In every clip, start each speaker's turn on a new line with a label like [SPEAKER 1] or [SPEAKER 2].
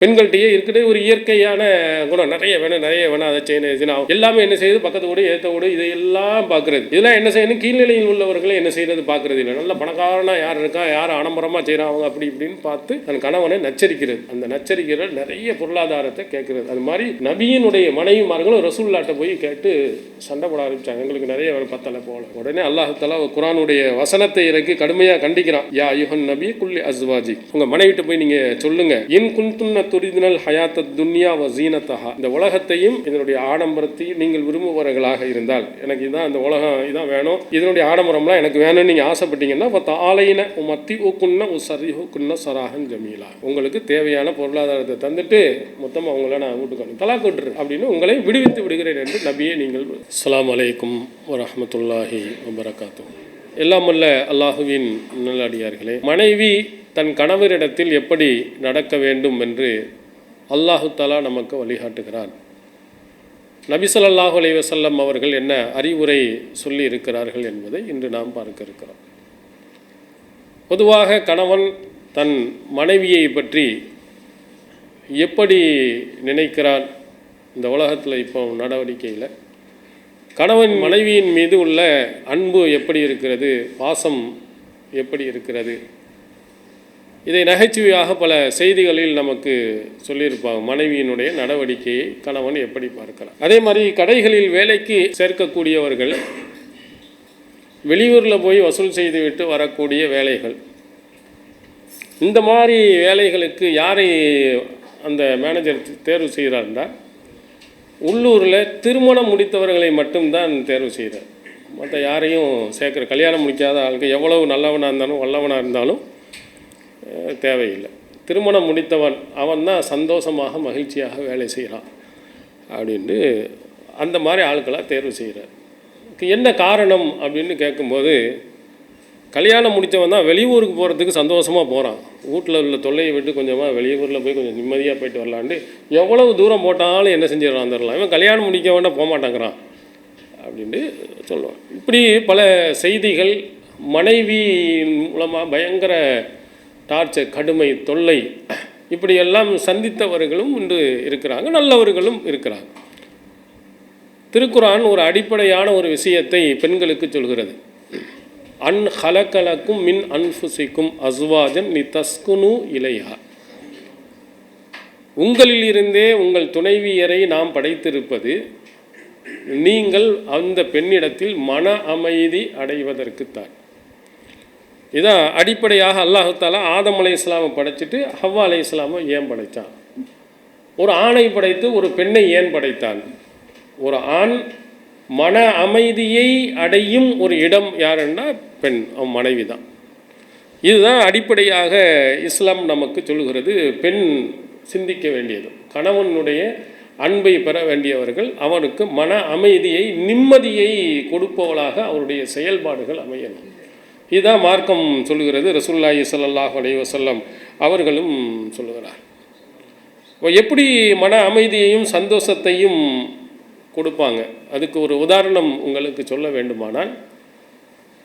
[SPEAKER 1] பெண்கள்கிட்டயே இருக்கிற ஒரு இயற்கையான குணம். நிறைய வேணும் அதை செய்யணும் எல்லாமே என்ன செய்யுது, பக்கத்து கூட ஏற்ற கூட இதையெல்லாம் பார்க்குறது. இதெல்லாம் என்ன செய்யணும், கீழ்நிலையில் உள்ளவர்களை என்ன செய்யறது பார்க்குறது இல்லை. நல்ல பணக்காரனா யார் இருக்கா, யார் ஆடம்பரமாக செய்கிறான் அவங்க அப்படி இப்படின்னு பார்த்து தன் கணவனை நச்சரிக்கிறது. அந்த நச்சரிக்கிற நிறைய பொருளாதாரத்தை கேட்கறது. அது மாதிரி நபியினுடைய மனைவிமார்களும் ரசூலுல்லாஹ்ட்ட போய் கேட்டு சண்டை போட ஆரம்பிச்சாங்க. எங்களுக்கு நிறைய பத்தலை போல. உடனே அல்லாஹ் தஆலா குர்ஆனுடைய வசனத்தை இறக்கி கடுமையாக கண்டிக்கிறான். யா அய்யுஹன் நபி குல்லி அஸ்வாஜி, உங்க மனைவிட்ட போய் நீங்க சொல்லுங்க, இன் குன்துன்ன துரிதுனல் ஹயாத்தத் துன்யா வ ஸீனத்தஹா, இந்த உலகத்தையும் இதனுடைய ஆடம்பரத்தையும் நீங்கள் விரும்புபவர்களாக இருந்தால், எனக்கு இதான் இந்த உலகம் இதான் வேணும், இதனுடைய ஆடம்பரம்லாம் எனக்கு வேணும்னு நீங்க ஆசைப்பட்டீங்கன்னா தஆலைன உமத்திஉகுன்ன உஸர்ரிஹுகுன்ன ஸராஹன் ஜமீலா, உங்களுக்கு தேவையான பொருளாதாரத்தை தந்துட்டு மொத்தமாக அவங்கள நான் வீட்டுக்கு தலாக் விட்டுரு அப்படின்னு உங்களை விடுவித்து விடுகிறேன் என்று நபியே நீங்கள். அஸ்ஸலாமு அலைக்கும் வரஹ்மத்துல்லாஹி வபரகாத்துஹு. எல்லாம் வல்ல அல்லாஹுவின் நல்லடியார்களே, மனைவி தன் கணவரிடத்தில் எப்படி நடக்க வேண்டும் என்று அல்லாஹு தஆலா நமக்கு வழிகாட்டுகிறான். நபி ஸல்லல்லாஹு அலைஹி வஸல்லம் அவர்கள் என்ன அறிவுரை சொல்லி இருக்கிறார்கள் என்பதை இன்று நாம் பார்க்க இருக்கிறோம். பொதுவாக கணவன் தன் மனைவியை பற்றி எப்படி நினைக்கிறான், இந்த உலகத்தில் இப்போ நடவடிக்கையில் கணவன் மனைவியின் மீது உள்ள அன்பு எப்படி இருக்கிறது, பாசம் எப்படி இருக்கிறது, இதை நகைச்சுவையாக பல செய்திகளில் நமக்கு சொல்லியிருப்பாங்க. மனைவியினுடைய நடவடிக்கையை கணவன் எப்படி பார்க்கலாம். அதே மாதிரி கடைகளில் வேலைக்கு சேர்க்கக்கூடியவர்கள் வெளியூரில் போய் வசூல் செய்துவிட்டு வரக்கூடிய வேலைகள், இந்த மாதிரி வேலைகளுக்கு யாரை அந்த மேனேஜர் தேர்வு செய்கிறார்னா, உள்ளூரில் திருமணம் முடித்தவர்களை மட்டும்தான் தேர்வு செய்கிறார். மற்ற யாரையும் சேர்க்குற, கல்யாணம் முடிக்காத ஆளுக்கு எவ்வளவு நல்லவனாக இருந்தாலும் வல்லவனாக இருந்தாலும் தேவையில்லை. திருமணம் முடித்தவன் அவன் தான் சந்தோஷமாக மகிழ்ச்சியாக வேலை செய்கிறான் அப்படின்ட்டு அந்த மாதிரி ஆட்களாக தேர்வு செய்கிறார். என்ன காரணம் அப்படின்னு கேட்கும்போது, கல்யாணம் முடித்தவன் தான் வெளியூருக்கு போகிறதுக்கு சந்தோஷமாக போகிறான். வீட்டில் உள்ள தொல்லையை விட்டு கொஞ்சமாக வெளியூரில் போய் கொஞ்சம் நிம்மதியாக போயிட்டு வரலான்ட்டு எவ்வளவு தூரம் போட்டாலும் என்ன செஞ்சிடறான் வந்துடலாம். இவன் கல்யாணம் முடிக்க வேண்டாம் போக மாட்டாங்கிறான் அப்படின்ட்டு சொல்லுவான். இப்படி பல செய்திகள் மனைவி மூலமாக பயங்கர டார்ச்சர், கடுமை, தொல்லை இப்படியெல்லாம் சந்தித்தவர்களும் இன்று இருக்கிறாங்க, நல்லவர்களும் இருக்கிறாங்க. திருக்குர்ஆன் ஒரு அடிப்படையான ஒரு விஷயத்தை பெண்களுக்கு சொல்கிறது. அன் ஹலகலக்கும் மின் அன்ஃபுசிக்கும் அஸ்வாஜன் லிதஸ்குனு இலைஹா, உங்களில் இருந்தே உங்கள் துணைவியரை நாம் படைத்திருப்பது நீங்கள் அந்த பெண்ணிடத்தில் மன அமைதி அடைவதற்குத்தான். இதான் அடிப்படையாக அல்லாஹ் தஆலா ஆதம் அலைஹிஸ்ஸலாமை படைச்சிட்டு ஹவ்வா அலைஹிஸ்ஸலாமை ஏன் படைத்தான்? ஒரு ஆணை படைத்து ஒரு பெண்ணை ஏன் படைத்தான்? ஒரு ஆண் மன அமைதியை அடையும் ஒரு இடம் யாருன்னா பெண், அவன் மனைவி தான். இதுதான் அடிப்படையாக இஸ்லாம் நமக்கு சொல்கிறது. பெண் சிந்திக்க வேண்டியது, கணவனுடைய அன்பை பெற வேண்டியவர்கள் அவனுக்கு மன அமைதியை, நிம்மதியை கொடுப்பவளாக அவருடைய செயல்பாடுகள் அமையணும். இதுதான் மார்க்கம் சொல்லுகிறது. ரசூலுல்லாஹி ஸல்லல்லாஹு அலைஹி வஸல்லம் அவர்களும் சொல்லுகிறார். எப்படி மன அமைதியையும் சந்தோஷத்தையும் கொடுப்பாங்க, அதுக்கு ஒரு உதாரணம் உங்களுக்கு சொல்ல வேண்டுமானால்,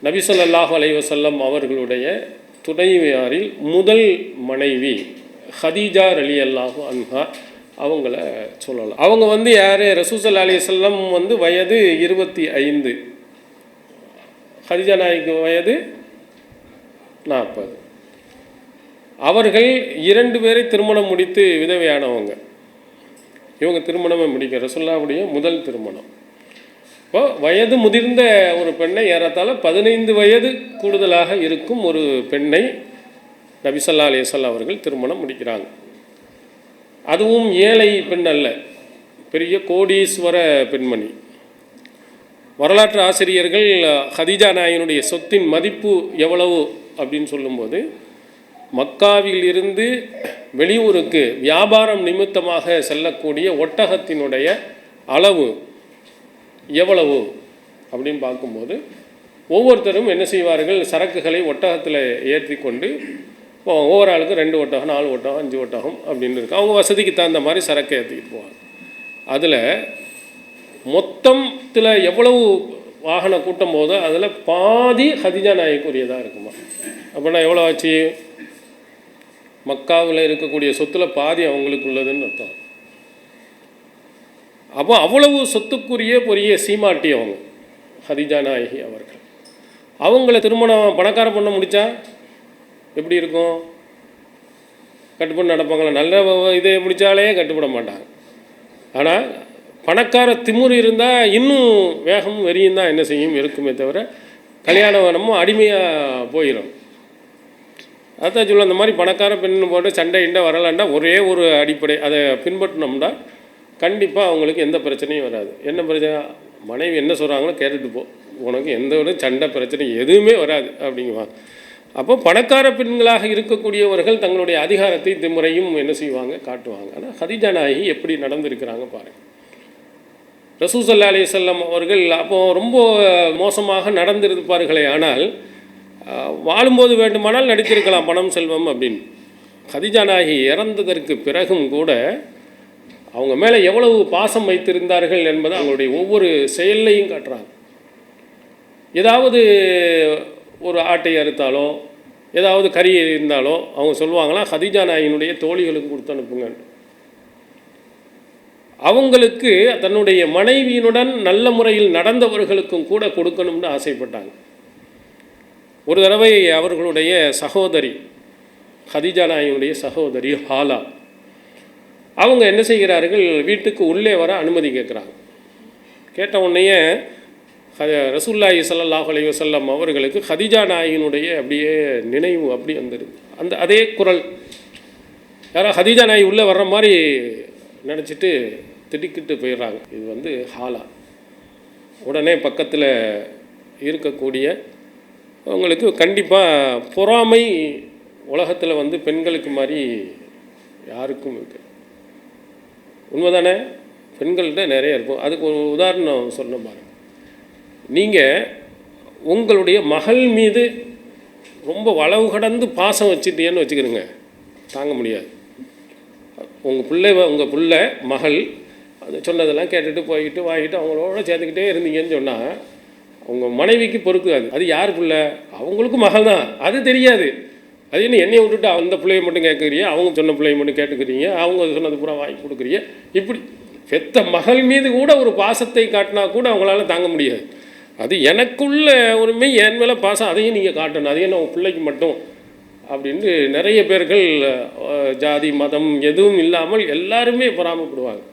[SPEAKER 1] நபி ஸல்லல்லாஹு அலைஹி வஸல்லம் அவர்களுடைய துணைவியாரில் முதல் மனைவி ஹதீஜா ரலியல்லாஹு அன்ஹா அவங்கள சொல்லலாம். அவங்க யார், ரசூல் ஸல்லல்லாஹு அலைஹி வஸல்லம் வயது 25, ஹதீஜா நாய்க்கு வயது 40. அவர்கள் 2 பேரை திருமணம் முடித்து விதவையானவங்க. இவங்க திருமணமே முடிக்க ரசூலுல்லாஹ்வுடைய முதல் திருமணம். இப்போ வயது முதிர்ந்த ஒரு பெண்ணை, ஏறத்தாழ 15 வயது கூடுதலாக இருக்கும் ஒரு பெண்ணை நபி ஸல்லல்லாஹு அலைஹி வஸல்லம் அவர்கள் திருமணம் முடிக்கிறாங்க. அதுவும் ஏழை பெண் அல்ல, பெரிய கோடீஸ்வர பெண்மணி. வரலாற்று ஆசிரியர்கள் ஹதீஜா நாயினுடைய சொத்தின் மதிப்பு எவ்வளவு அப்படின்னு சொல்லும்போது, மக்காவில் இருந்து வெளியூருக்கு வியாபாரம் நிமித்தமாக செல்லக்கூடிய ஒட்டகத்தினுடைய அளவு எவ்வளவு அப்படின்னு பார்க்கும்போது, ஒவ்வொருத்தரும் என்ன செய்வார்கள், சரக்குகளை ஒட்டகத்தில் ஏற்றி கொண்டு ஒவ்வொரு ஆளுக்கு 2 ஒட்டகம் 4 ஒட்டகம் 5 ஒட்டகம் அப்படின்னு இருக்கு. அவங்க வசதிக்கு தகுந்த மாதிரி சரக்கை ஏற்றிக்கிட்டு போவாங்க. அதில் மொத்தத்தில் எவ்வளவு வாகன கூட்டம் போதோ அதில் பாதி ஹதீஜா நாய்க்குரியதாக இருக்குமா. அப்படின்னா எவ்வளோ ஆச்சு, மக்காவில் இருக்கக்கூடிய சொத்தில் பாதி அவங்களுக்கு உள்ளதுன்னு அர்த்தம். அப்போ அவ்வளவு சொத்துக்குரிய பெரிய சீமாட்டி அவங்க ஹதீஜா நாயகி அவர்கள். அவங்கள திருமணம் பணக்கார பொண்ணை முடித்தா எப்படி இருக்கும்? கட்டுப்பட்டு நடப்பாங்களா? நல்ல இதை முடித்தாலே கட்டுப்பட மாட்டாங்க. ஆனால் பணக்கார திமுரு இருந்தால் இன்னும் வேகமும் வெறியும் தான் என்ன செய்யும் இருக்குமே தவிர கல்யாணம் நம்ம அடிமையாக போயிடும். அதான் சொல்ல, அந்த மாதிரி பணக்கார பெண்ணு போட்டு சண்டை இண்டை வரலாண்டா ஒரே ஒரு அடிப்படை அதை பின்பற்றினோம்னா கண்டிப்பாக அவங்களுக்கு எந்த பிரச்சனையும் வராது. என்ன பிரச்சனை? மனைவி என்ன சொல்கிறாங்களோ கேட்டுட்டு போ, உனக்கு எந்த ஒரு சண்டை பிரச்சனை எதுவுமே வராது அப்படிங்குவாங்க. அப்போ பணக்கார பெண்களாக இருக்கக்கூடியவர்கள் தங்களுடைய அதிகாரத்தை திமுறையும் என்ன செய்வாங்க, காட்டுவாங்க. ஆனால் ஹதீஜா நாயகி எப்படி நடந்திருக்கிறாங்க பாருங்கள். ரசூல் ஸல்லல்லாஹு அலைஹி வஸல்லம் அவர்கள் அப்போது ரொம்ப மோசமாக நடந்திருப்பார்களே, ஆனால் வாழும்போது வேண்டுமானால் நடித்திருக்கலாம் பணம் செல்வம் அப்படின்னு. ஹதீஜா நாயகி இறந்ததற்கு பிறகும் கூட அவங்க மேலே எவ்வளவு பாசம் வைத்திருந்தார்கள் என்பதை அவங்களுடைய ஒவ்வொரு செயல்லையும் காட்டுறாங்க. ஏதாவது ஒரு ஆட்டை அறுத்தாலோ ஏதாவது கறி இருந்தாலோ அவங்க சொல்லுவாங்களாம், ஹதீஜா நாயகியினுடைய தோழிகளுக்கு கொடுத்து அனுப்புங்க. அவங்களுக்கு தன்னுடைய மனைவியினுடன் நல்ல முறையில் நடந்தவர்களுக்கும் கூட கொடுக்கணும்னு ஆசைப்பட்டாங்க. ஒரு தடவை அவர்களுடைய சகோதரி ஹதீஜா நாயகியினுடைய சகோதரி ஹாலா அவங்க என்ன செய்கிறார்கள், வீட்டுக்கு உள்ளே வர அனுமதி கேட்குறாங்க. கேட்ட உடனேயே ரசூலுல்லாஹி ஸல்லல்லாஹு அலைஹி வஸல்லம் அவர்களுக்கு ஹதீஜா நாயகியினுடைய அப்படியே நினைவு அப்படி வந்துடுது. அதே குரல் யாரோ ஹதீஜா நாயகி உள்ளே வர்ற மாதிரி நினச்சிட்டு திடுக்கிட்டு போயிடுறாங்க. இது ஹாலா. உடனே பக்கத்தில் இருக்கக்கூடிய அவங்களுக்கு கண்டிப்பாக பொறாமை உலகத்தில் பெண்களுக்கு மாதிரி யாருக்கும் இருக்குது. உண்மைதானே? பெண்கள்கிட்ட நிறைய இருக்கும். அதுக்கு ஒரு உதாரணம் சொன்ன பாருங்க. நீங்கள் உங்களுடைய மகள் மீது ரொம்ப வளவு கடந்து பாசம் வச்சுட்டீங்கன்னு வச்சுக்கிறோங்க, தாங்க முடியாது. உங்கள் பிள்ளை மகள் அது சொன்னதெல்லாம் கேட்டுட்டு போய்கிட்டு வாங்கிட்டு அவங்களோட சேர்த்துக்கிட்டே இருந்தீங்கன்னு சொன்னால் உங்கள் மனைவிக்கு பொறுக்காது. அது யார் பிள்ளை? அவங்களுக்கும் மகள் தான், அது தெரியாது. அது என்ன என்னையை விட்டுட்டு அந்த பிள்ளையை மட்டும் கேட்குறீங்க, அவங்க சொன்ன பிள்ளையை மட்டும் கேட்டுக்கிறீங்க, அவங்க சொன்னது பூரா வாங்கி கொடுக்குறீங்க. இப்படி பெத்த மகள் மீது கூட ஒரு பாசத்தை காட்டினா கூட அவங்களால தாங்க முடியாது. அது எனக்குள்ள ஒருமே என் மேலே பாசம், அதையும் நீங்கள் காட்டணும், அதையும் நான் பிள்ளைக்கு மட்டும் அப்படின்ட்டு நிறைய பேர்கள் ஜாதி மதம் எதுவும் இல்லாமல் எல்லாருமே பொறாமப்படுவாங்க.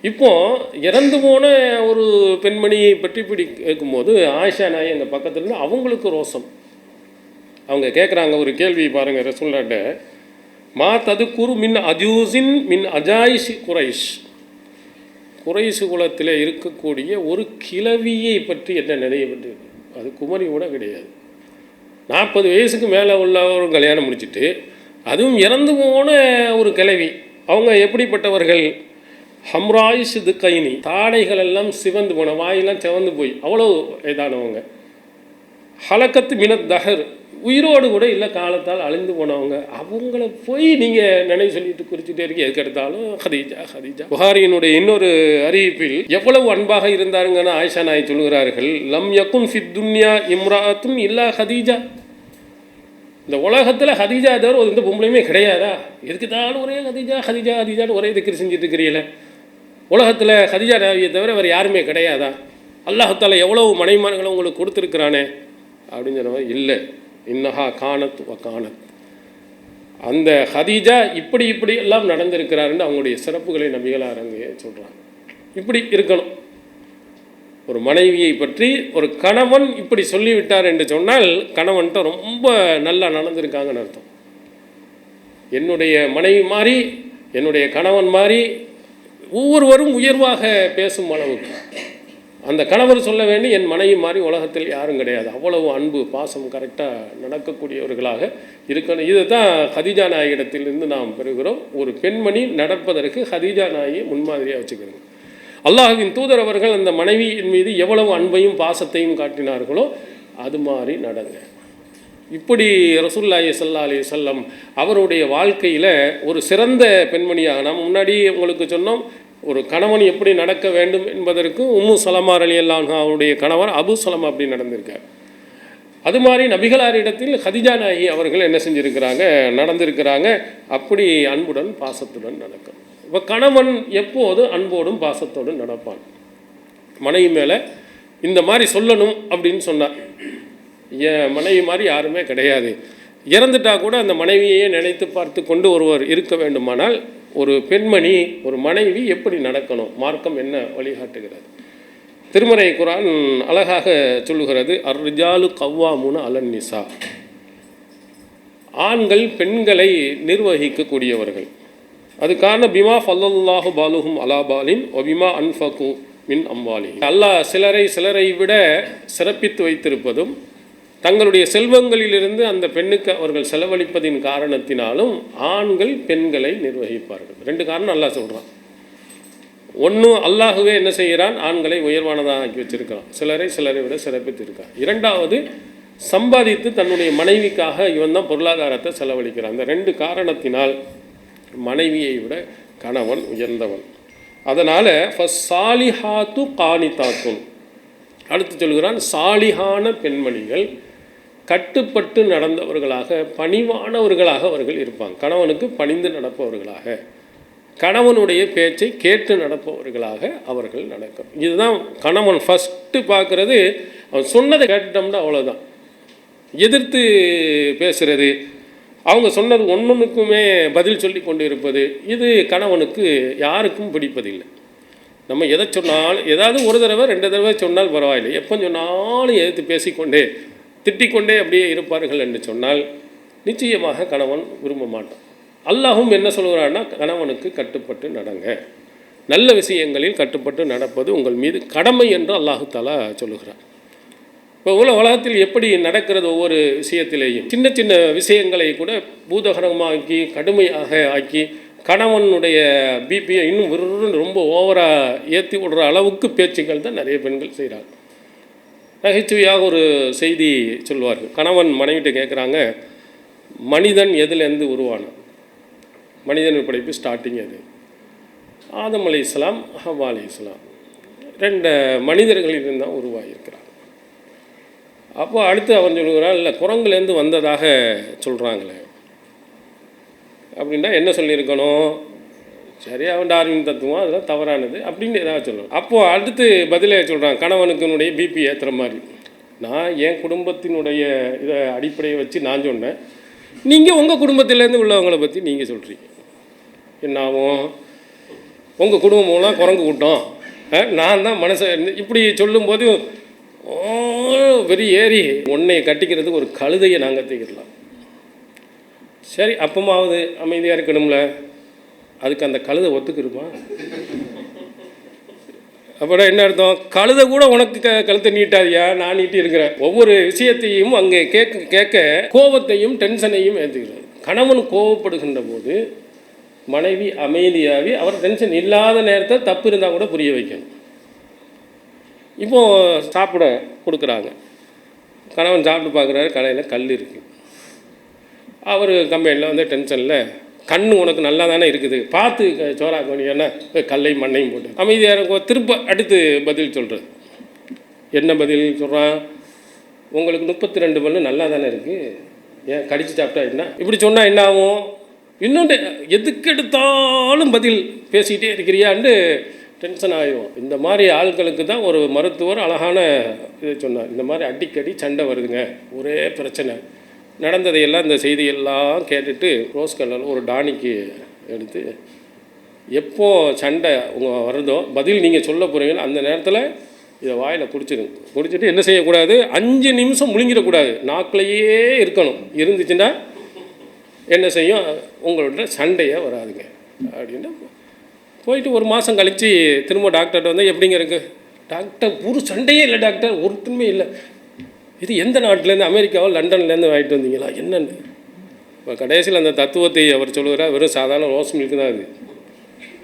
[SPEAKER 1] இப்போது இறந்து போன ஒரு பெண்மணியை பற்றி இப்படி கேட்கும்போது ஆயிஷா நாய் எங்கள் பக்கத்தில் இருந்து அவங்களுக்கு ரோசம். அவங்க கேட்குறாங்க ஒரு கேள்வி பாருங்கள் ரசூலுல்லாஹ்ட்ட, மா ததுக்குரு மின் அஜூசின் மின் அஜாயிஷி குரைஷ், குரைஷ் குலத்தில் இருக்கக்கூடிய ஒரு கிழவியை பற்றி என்ன நினைவுபட்டு? அது குமரி கூட கிடையாது. 40 வயசுக்கு மேலே உள்ளவரும் கல்யாணம் முடிச்சுட்டு அதுவும் இறந்து போன ஒரு கிழவி. அவங்க எப்படிப்பட்டவர்கள்? ஹம்ராய் சிதுக்கைனி, தாடைகள் எல்லாம் சிவந்து போன, வாயெல்லாம் சிவந்து போய் அவ்வளோ இதானவங்க. ஹலக்கத்து மினத் தஹர், உயிரோடு கூட இல்லை, காலத்தால் அழிந்து போனவங்க. அவங்கள போய் நீங்கள் நினைவு சொல்லிட்டு குறிச்சிட்டே இருக்கீங்க. எதுக்கு எடுத்தாலும் ஹதீஜா ஹதீஜா. புகாரியினுடைய இன்னொரு அறிவிப்பில் எவ்வளவு அன்பாக இருந்தாருங்கன்னு ஆயிஷா நாய் சொல்கிறார்கள், லம் யகுன் ஃபித் துன்யா இம்ராத்தும் இல்லா ஹதீஜா. இந்த உலகத்தில் ஹதீஜா தவிர ஒரு இந்த பொம்பளையுமே கிடையாதா? எதுக்குதாலும் ஒரே ஹதீஜா ஹதீஜா ஹதீஜான்னு ஒரே திக்ர் செஞ்சுட்டு இருக்கிறீங்களே. உலகத்தில் ஹதீஜா நாவியை தவிர வேறு யாருமே கிடையாதா? அல்லாஹ் தஆலா எவ்வளவு மனைமார்களை உங்களுக்கு கொடுத்துருக்குறானே அப்படின்னு சொன்ன இல்லை. இன்னஹா கானத் வ கானத், அந்த ஹதீஜா இப்படி இப்படி எல்லாம் நடந்திருக்கிறாருன்னு அவங்களுடைய சிறப்புகளை நபிகளார் அங்கே சொல்கிறாங்க. இப்படி இருக்கணும். ஒரு மனைவியை பற்றி ஒரு கணவன் இப்படி சொல்லிவிட்டார் என்று சொன்னால் கணவன்கிட்ட ரொம்ப நல்லா நடந்திருக்காங்கன்னு அர்த்தம். என்னுடைய மனைவி மாதிரி என்னுடைய கணவன் மாதிரி ஒவ்வொருவரும் உயர்வாக பேசும் அளவுக்கு அந்த கணவர் சொல்ல வேண்டி என் மனைவி மாதிரி உலகத்தில் யாரும் கிடையாது. அவ்வளவு அன்பு பாசம் கரெக்டாக நடக்கக்கூடியவர்களாக இருக்கணும். இதை தான் ஹதீஜா நாயகிடத்திலிருந்து நாம் பெறுகிறோம். ஒரு பெண்மணி நடப்பதற்கு ஹதீஜா நாயை முன்மாதிரியாக வச்சுக்கிறோங்க. அல்லாஹ்வின் தூதர் அவர்கள் அந்த மனைவியின் மீது எவ்வளவு அன்பையும் பாசத்தையும் காட்டினார்களோ அது மாதிரி நடங்க. இப்படி ரசூலுல்லாஹி ஸல்லல்லாஹு அலைஹி வஸல்லம் அவருடைய வாழ்க்கையில் ஒரு சிறந்த பெண்மணியாக நாம் முன்னாடி உங்களுக்கு சொன்னோம். ஒரு கணவன் எப்படி நடக்க வேண்டும் என்பதற்கு உம்மு சலமா ரலியல்லாஹு அன்ஹா அவருடைய கணவர் அபு சலமா அப்படி நடந்திருக்கார். அது மாதிரி நபிகளாரிடத்தில் ஹதிஜா நாயகி அவர்கள் என்ன செஞ்சுருக்கிறாங்க, நடந்திருக்கிறாங்க. அப்படி அன்புடன் பாசத்துடன் நடக்கும். இப்போ கணவன் எப்போது அன்போடும் பாசத்தோடும் நடப்பான். மனைவி மேலே இந்த மாதிரி சொல்லணும் அப்படின்னு சொன்னார். என் மனைவி மாதிரி யாருமே கிடையாது. இறந்துட்டா கூட அந்த மனைவியையே நினைத்து பார்த்து கொண்டு ஒருவர் இருக்க வேண்டுமானால் ஒரு பெண்மணி, ஒரு மனைவி எப்படி நடக்கணும், மார்க்கம் என்ன வழிகாட்டுகிறது? திருமறை குர்ஆன் அழகாக சொல்லுகிறது, அர்ரிஜாலு கவ்வாமுன அலன் நிசா. ஆண்கள் பெண்களை நிர்வகிக்கக்கூடியவர்கள். அதுக்கான பிமா ஃபல்லல்லாஹு பாலுஹும் அலா பாலின் ஒபிமா அன்ஃபகு மின் அம்வாலி. அல்லாஹ் சிலரை விட சிறப்பித்து வைத்திருப்பதும் தங்களுடைய செல்வங்களிலிருந்து அந்த பெண்ணுக்கு அவர்கள் செலவழிப்பதின் காரணத்தினாலும் ஆண்கள் பெண்களை நிர்வகிப்பார்கள். 2 காரணம் அல்லாஹ் சொல்கிறான். ஒன்று, அல்லாஹுவே என்ன செய்கிறான், ஆண்களை உயர்வானதாக ஆக்கி வச்சிருக்கிறான், சிலரை விட சிறப்பித்திருக்கான். 2வது, சம்பாதித்து தன்னுடைய மனைவிக்காக இவன் தான் பொருளாதாரத்தை செலவழிக்கிறான். அந்த 2 காரணத்தினால் மனைவியை விட கணவன் உயர்ந்தவன். அதனால் சாலிஹாத்து காணித்தாத்துன், அடுத்து சொல்கிறான், சாலிஹான பெண்மணிகள் கட்டுப்பட்டு நடந்தவர்களாக, பணிவானவர்களாக அவர்கள் இருப்பாங்க. கணவனுக்கு பணிந்து நடப்பவர்களாக, கணவனுடைய பேச்சை கேட்டு நடப்பவர்களாக அவர்கள் நடக்கும். இதுதான் கணவன் ஃபஸ்ட்டு பார்க்குறது. அவன் சொன்னதை கேட்டுட்டோம்னா அவ்வளோதான். எதிர்த்து பேசுகிறது, அவங்க சொன்னது ஒன்றுக்குமே பதில் சொல்லி கொண்டு இருப்பது, இது கணவனுக்கு யாருக்கும் பிடிப்பதில்லை. நம்ம எதை சொன்னாலும், ஏதாவது ஒரு தடவை 2 தடவை சொன்னால் பரவாயில்லை, எப்போ சொன்னாலும் எதிர்த்து பேசிக்கொண்டே திட்டிக்கொண்டே அப்படியே இருப்பார்கள் என்று சொன்னால் நிச்சயமாக கணவன் விரும்ப மாட்டான். அல்லாஹும் என்ன சொல்கிறான்னா, கணவனுக்கு கட்டுப்பட்டு நடங்க, நல்ல விஷயங்களில் கட்டுப்பட்டு நடப்பது உங்கள் மீது கடமை என்று அல்லாஹு தஆலா சொல்லுகிறார். இப்போ உலகத்தில் எப்படி நடக்கிறது, ஒவ்வொரு விஷயத்திலேயும் சின்ன சின்ன விஷயங்களை கூட பூதகரமாக்கி கடுமையாக ஆக்கி கணவனுடைய பிபியை இன்னும் ரொம்ப ஓவராக ஏற்றி விடுற அளவுக்கு பேச்சுக்கள் தான் நிறைய பெண்கள் செய்கிறாங்க. நகைச்சுவையாக ஒரு செய்தி சொல்வார்கள். கணவன் மனைவிட்ட கேட்குறாங்க, மனிதன் எதுலேருந்து உருவானான்? மனிதன் படைப்பு ஸ்டார்டிங் அது ஆதம் அலைஹிஸ்ஸலாம், ஹவ்வா அலைஹிஸ்ஸலாம், 2 மனிதர்களிலிருந்து தான் உருவாகியிருக்கிறார். அப்போ அடுத்து அவன் சொல்லுகிறான், இல்லை குரங்குலேருந்து வந்ததாக சொல்கிறாங்களே அப்படின்னா என்ன சொல்லியிருக்கணும்? சரி, அவன் டார்வின் தத்துவம் அதெல்லாம் தவறானது அப்படின்னு ஏதாவது சொல்லணும். அப்போது அடுத்து பதிலே சொல்கிறான், கணவனுக்குனுடைய பிபி ஏற்றுற மாதிரி. நான் என் குடும்பத்தினுடைய இதை அடிப்படையை வச்சு நான் சொன்னேன், நீங்கள் உங்கள் குடும்பத்திலேருந்து உள்ளவங்களை பற்றி நீங்கள் சொல்கிறீங்க. என்னாகும், உங்கள் குடும்பம்லாம் குரங்கு கூட்டம், நான் தான் மனசை இப்படி சொல்லும்போது வெறி ஏறி உன்னை கட்டிக்கிறதுக்கு ஒரு கழுதையை நாங்கள் தூக்கிடலாம். சரி, அப்பமாவது அமைதியாக இருக்கணும்ல, அதுக்கு அந்த கழுதை ஒத்துக்கிருமா? அப்புறம் என்ன அர்த்தம்? கழுதை கூட உனக்கு கழுத்தை நீட்டாதியா, நான் நீட்டி இருக்கிறேன். ஒவ்வொரு விஷயத்தையும் அங்கே கேட்க கோபத்தையும் டென்ஷனையும் ஏற்றுக்கிறது. கணவன் கோபப்படுகின்ற போது மனைவி அமைதியாகி அவர் டென்ஷன் இல்லாத நேரத்தை தப்பு இருந்தால் கூட புரிய வைக்கணும். இப்போது சாப்பிட கொடுக்குறாங்க, கணவன் சாப்பிட்டு பார்க்குறாரு, கடையில் கல் இருக்குது. அவர் கம்பெனியில் வந்து டென்ஷனில், கண்ணு உனக்கு நல்லா தானே இருக்குது, பார்த்து சோறாக்க வேண்டியன்னா கல்லையும் மண்ணையும் போட்டு அமைதியாக இருக்கும். திரும்ப அடுத்து பதில் சொல்கிறது. என்ன பதில் சொல்கிறான்? உங்களுக்கு 32 பல்லு நல்லா தானே இருக்குது, ஏன் கடிச்சு சாப்பிட்டா என்ன? இப்படி சொன்னால் என்ன ஆகும்? இன்னொன்று, எதுக்கு எடுத்தாலும் பதில் பேசிக்கிட்டே இருக்கிறியான்னு டென்ஷன் ஆகிடும். இந்த மாதிரி ஆட்களுக்கு தான் ஒரு மருத்துவர் அழகான இதை சொன்னார். இந்த மாதிரி அடிக்கடி சண்டை வருதுங்க, ஒரே பிரச்சனை, நடந்ததையெல்லாம் இந்த செய்தியெல்லாம் கேட்டுட்டு ரோஸ் கலரில் ஒரு டானிக்கு எடுத்து, எப்போ சண்டை உங்கள் வருதோ பதில் நீங்கள் சொல்ல போகிறீங்கன்னா அந்த நேரத்தில் இதை வாயில் குடிச்சிடுங்க. குடிச்சிட்டு என்ன செய்யக்கூடாது, 5 நிமிஷம் முழுங்கிடக்கூடாது, நாக்கிலேயே இருக்கணும். இருந்துச்சுன்னா என்ன செய்யும், உங்களோட சண்டையே வராதுங்க அப்படின்னு போயிட்டு 1 மாதம் கழித்து திரும்ப டாக்டர்கிட்ட வந்து, எப்படிங்க இருக்குது டாக்டர்? ஒரு சண்டையே இல்லை டாக்டர், ஒருத்தருமே இல்லை. இது எந்த நாட்டிலேருந்து? அமெரிக்காவோ லண்டன்லேருந்து வாங்கிட்டு வந்தீங்களா? என்னென்னு இப்போ கடைசியில் அந்த தத்துவத்தை அவர் சொல்லுகிறார். வெறும் சாதாரண ரோஸ் மில்க்கு தான் அது,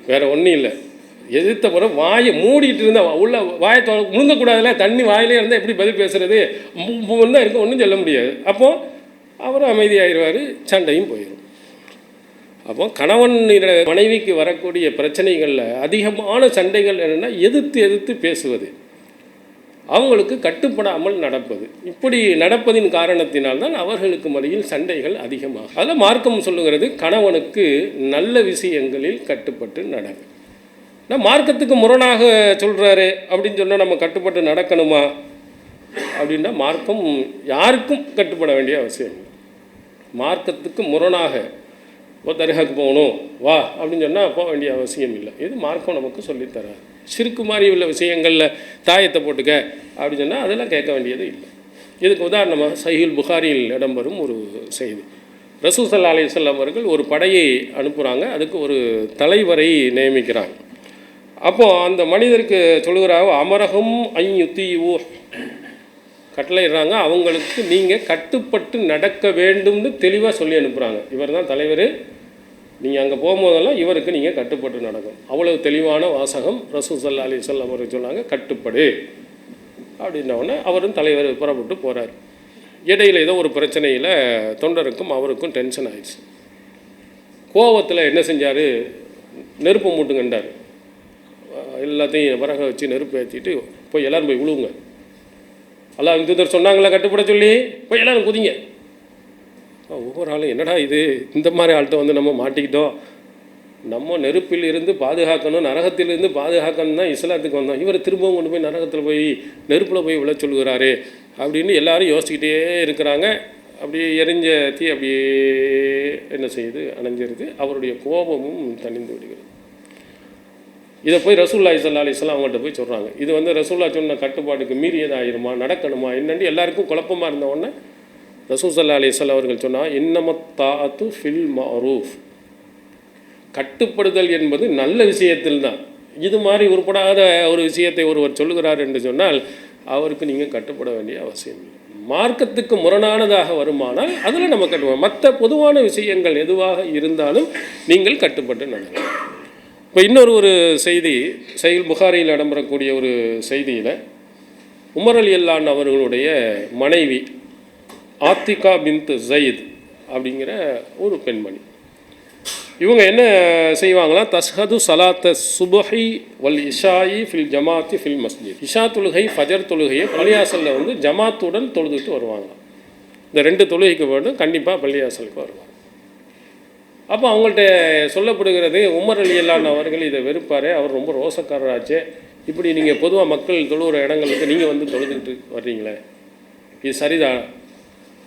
[SPEAKER 1] வேறு ஒன்றும் இல்லை. எதிர்த்த பிறகு வாயை மூடிட்டு இருந்தால் உள்ள வாயை முழுங்கக்கூடாதுல, தண்ணி வாயிலே இருந்தால் எப்படி பதில் பேசுகிறது? தான் இருக்கும், ஒன்றும் சொல்ல முடியாது. அப்போது அவரும் அமைதியாகிடுவார், சண்டையும் போயிடும். அப்போ கணவன் மனைவிக்கு வரக்கூடிய பிரச்சனைகளில் அதிகமான சண்டைகள் என்னென்னா எதிர்த்து பேசுவது. அவங்களுக்கு கட்டுப்படாமல் நடப்பது. இப்படி நடப்பதின் காரணத்தினால்தான் அவர்களுக்கு மத்தியில் சண்டைகள் அதிகமாகும். அதில் மார்க்கம் சொல்லுகிறது, கணவனுக்கு நல்ல விஷயங்களில் கட்டுப்பட்டு நடங்க. நான் மார்க்கத்துக்கு முரணாக சொல்கிறாரு அப்படின்னு சொன்னால் நம்ம கட்டுப்பட்டு நடக்கணுமா அப்படின்னா, மார்க்கம் யாருக்கும் கட்டுப்பட வேண்டிய அவசியம் இல்லை. மார்க்கத்துக்கு முரணாக தர்காவுக்கு போகணும் வா அப்படின்னு சொன்னால் போக வேண்டிய அவசியம் இல்லை. இது மார்க்கம் நமக்கு சொல்லித்தராது. சிறுக்கு மாதிரி உள்ள விஷயங்களில் தாயத்தை போட்டுக்க அப்படின்னு சொன்னால் அதெல்லாம் கேட்க வேண்டியது இல்லை. இதுக்கு உதாரணமாக சஹீஹுல் புகாரியில் இடம்பெறும் ஒரு செய்தி. ரசூல் ஸல்லல்லாஹு அலைஹி வஸல்லம் அவர்கள் ஒரு படையை அனுப்புகிறாங்க. அதுக்கு ஒரு தலைவரை நியமிக்கிறாங்க. அப்போது அந்த மனிதருக்கு சொல்லுகிறாங்க, அமரகம் ஐயுத்தீவு, கட்டளையிடுறாங்க, அவங்களுக்கு நீங்கள் கட்டுப்பட்டு நடக்க வேண்டும்னு தெளிவாக சொல்லி அனுப்புகிறாங்க. இவர் தான் தலைவர், நீங்கள் அங்கே போகும்போதெல்லாம் இவருக்கு நீங்கள் கட்டுப்பட்டு நடக்கும். அவ்வளவு தெளிவான வாசகம். ரசூல் ஸல்லல்லாஹு அலைஹி வஸல்லம் அவருக்கு சொன்னாங்க கட்டுப்படு அப்படின்னோடனே அவரும் தலைவர் புறப்பட்டு போகிறார். இடையில் ஏதோ ஒரு பிரச்சனையில் தொண்டருக்கும் அவருக்கும் டென்ஷன் ஆயிடுச்சு. கோவத்தில் என்ன செஞ்சார், நெருப்பு மூட்டுங்கண்டார். எல்லாத்தையும் விறக வச்சு நெருப்பு ஏற்றிட்டு போய் எல்லோரும் போய் விழுவுங்க, அல்லாஹ்வின் தூதர் சொன்னாங்களே கட்டுப்பட சொல்லி, போய் எல்லோரும் குதிங்க. ஒவ்வொரு ஆளும் என்னடா இது, இந்த மாதிரி ஆள்கிட்ட வந்து நம்ம மாட்டிக்கிட்டோம், நம்ம நெருப்பில் இருந்து பாதுகாக்கணும், நரகத்திலிருந்து பாதுகாக்கணும் தான் இஸ்லாத்துக்கு வந்தோம், இவர் திரும்பவும் கொண்டு போய் நரகத்தில் போய் நெருப்பில் போய் விழ சொல்கிறாரு அப்படின்னு எல்லாரும் யோசிக்கிட்டே இருக்கிறாங்க. அப்படியே எரிஞ்ச தீ அப்படியே என்ன செய்யுது, அணைஞ்சிருது. அவருடைய கோபமும் தணிந்து விடுகிறது. இதை போய் ரசூலுல்லாஹி ஸல்லல்லாஹு அலைஹி வஸல்லம் அவங்கள்ட்ட போய் சொல்கிறாங்க. இது வந்து ரசூலுல்லாஹ் சொன்ன கட்டுப்பாட்டுக்கு மீறியதாயிருமா, நடக்கணுமா என்னன்னு எல்லாருக்கும் குழப்பமாக இருந்த உடனே ரசூல் ஸல்லல்லாஹு அலைஹி வஸல்லம் அவர்கள் சொன்னால், இன்னமத் தாஅத்து ஃபில் மஅரூஃப், கட்டுப்படுதல் என்பது நல்ல விஷயத்தில் தான். இது மாதிரி உருப்படாத ஒரு விஷயத்தை ஒருவர் சொல்லுகிறார் என்று சொன்னால் அவருக்கு நீங்கள் கட்டுப்பட வேண்டிய அவசியம் இல்லை. மார்க்கத்துக்கு முரணானதாக வருமானால் அதில் நம்ம கட்டுப்போம். மற்ற பொதுவான விஷயங்கள் எதுவாக இருந்தாலும் நீங்கள் கட்டுப்பட்டு நடக்கும். இப்போ இன்னொரு செய்தி, சஹீஹுல் புகாரியில் இடம்பெறக்கூடிய ஒரு செய்தியில் உமர் ரலியல்லாஹு அன்ஹு அவர்களுடைய மனைவி ஆத்திகா பின்த் ஸைத் அப்படிங்கிற ஒரு பெண்மணி, இவங்க என்ன செய்வாங்களா, தஸ்ஹது சலாத்த சுபஹி வல் இஷாயி ஃபில் ஜமாத்தி ஃபில் மஸ்ஜித், இஷா தொழுகை ஃபஜர் தொழுகையை பள்ளியாசலில் வந்து ஜமாத்துடன் தொழுதுட்டு வருவாங்களாம். இந்த 2 தொழுகைக்கு மட்டும் கண்டிப்பாக பள்ளியாசலுக்கு வருவாங்க. அப்போ அவங்கள்ட்ட சொல்லப்படுகிறது, உமர் ரலியல்லாஹு அன்ஹு அவர்கள் இதை வெறுப்பார், அவர் ரொம்ப ரோசக்காரராச்சே, இப்படி நீங்கள் பொதுவாக மக்கள் தொழுகிற இடங்களுக்கு நீங்கள் வந்து தொழுதுட்டு வர்றீங்களே, இது சரிதான்,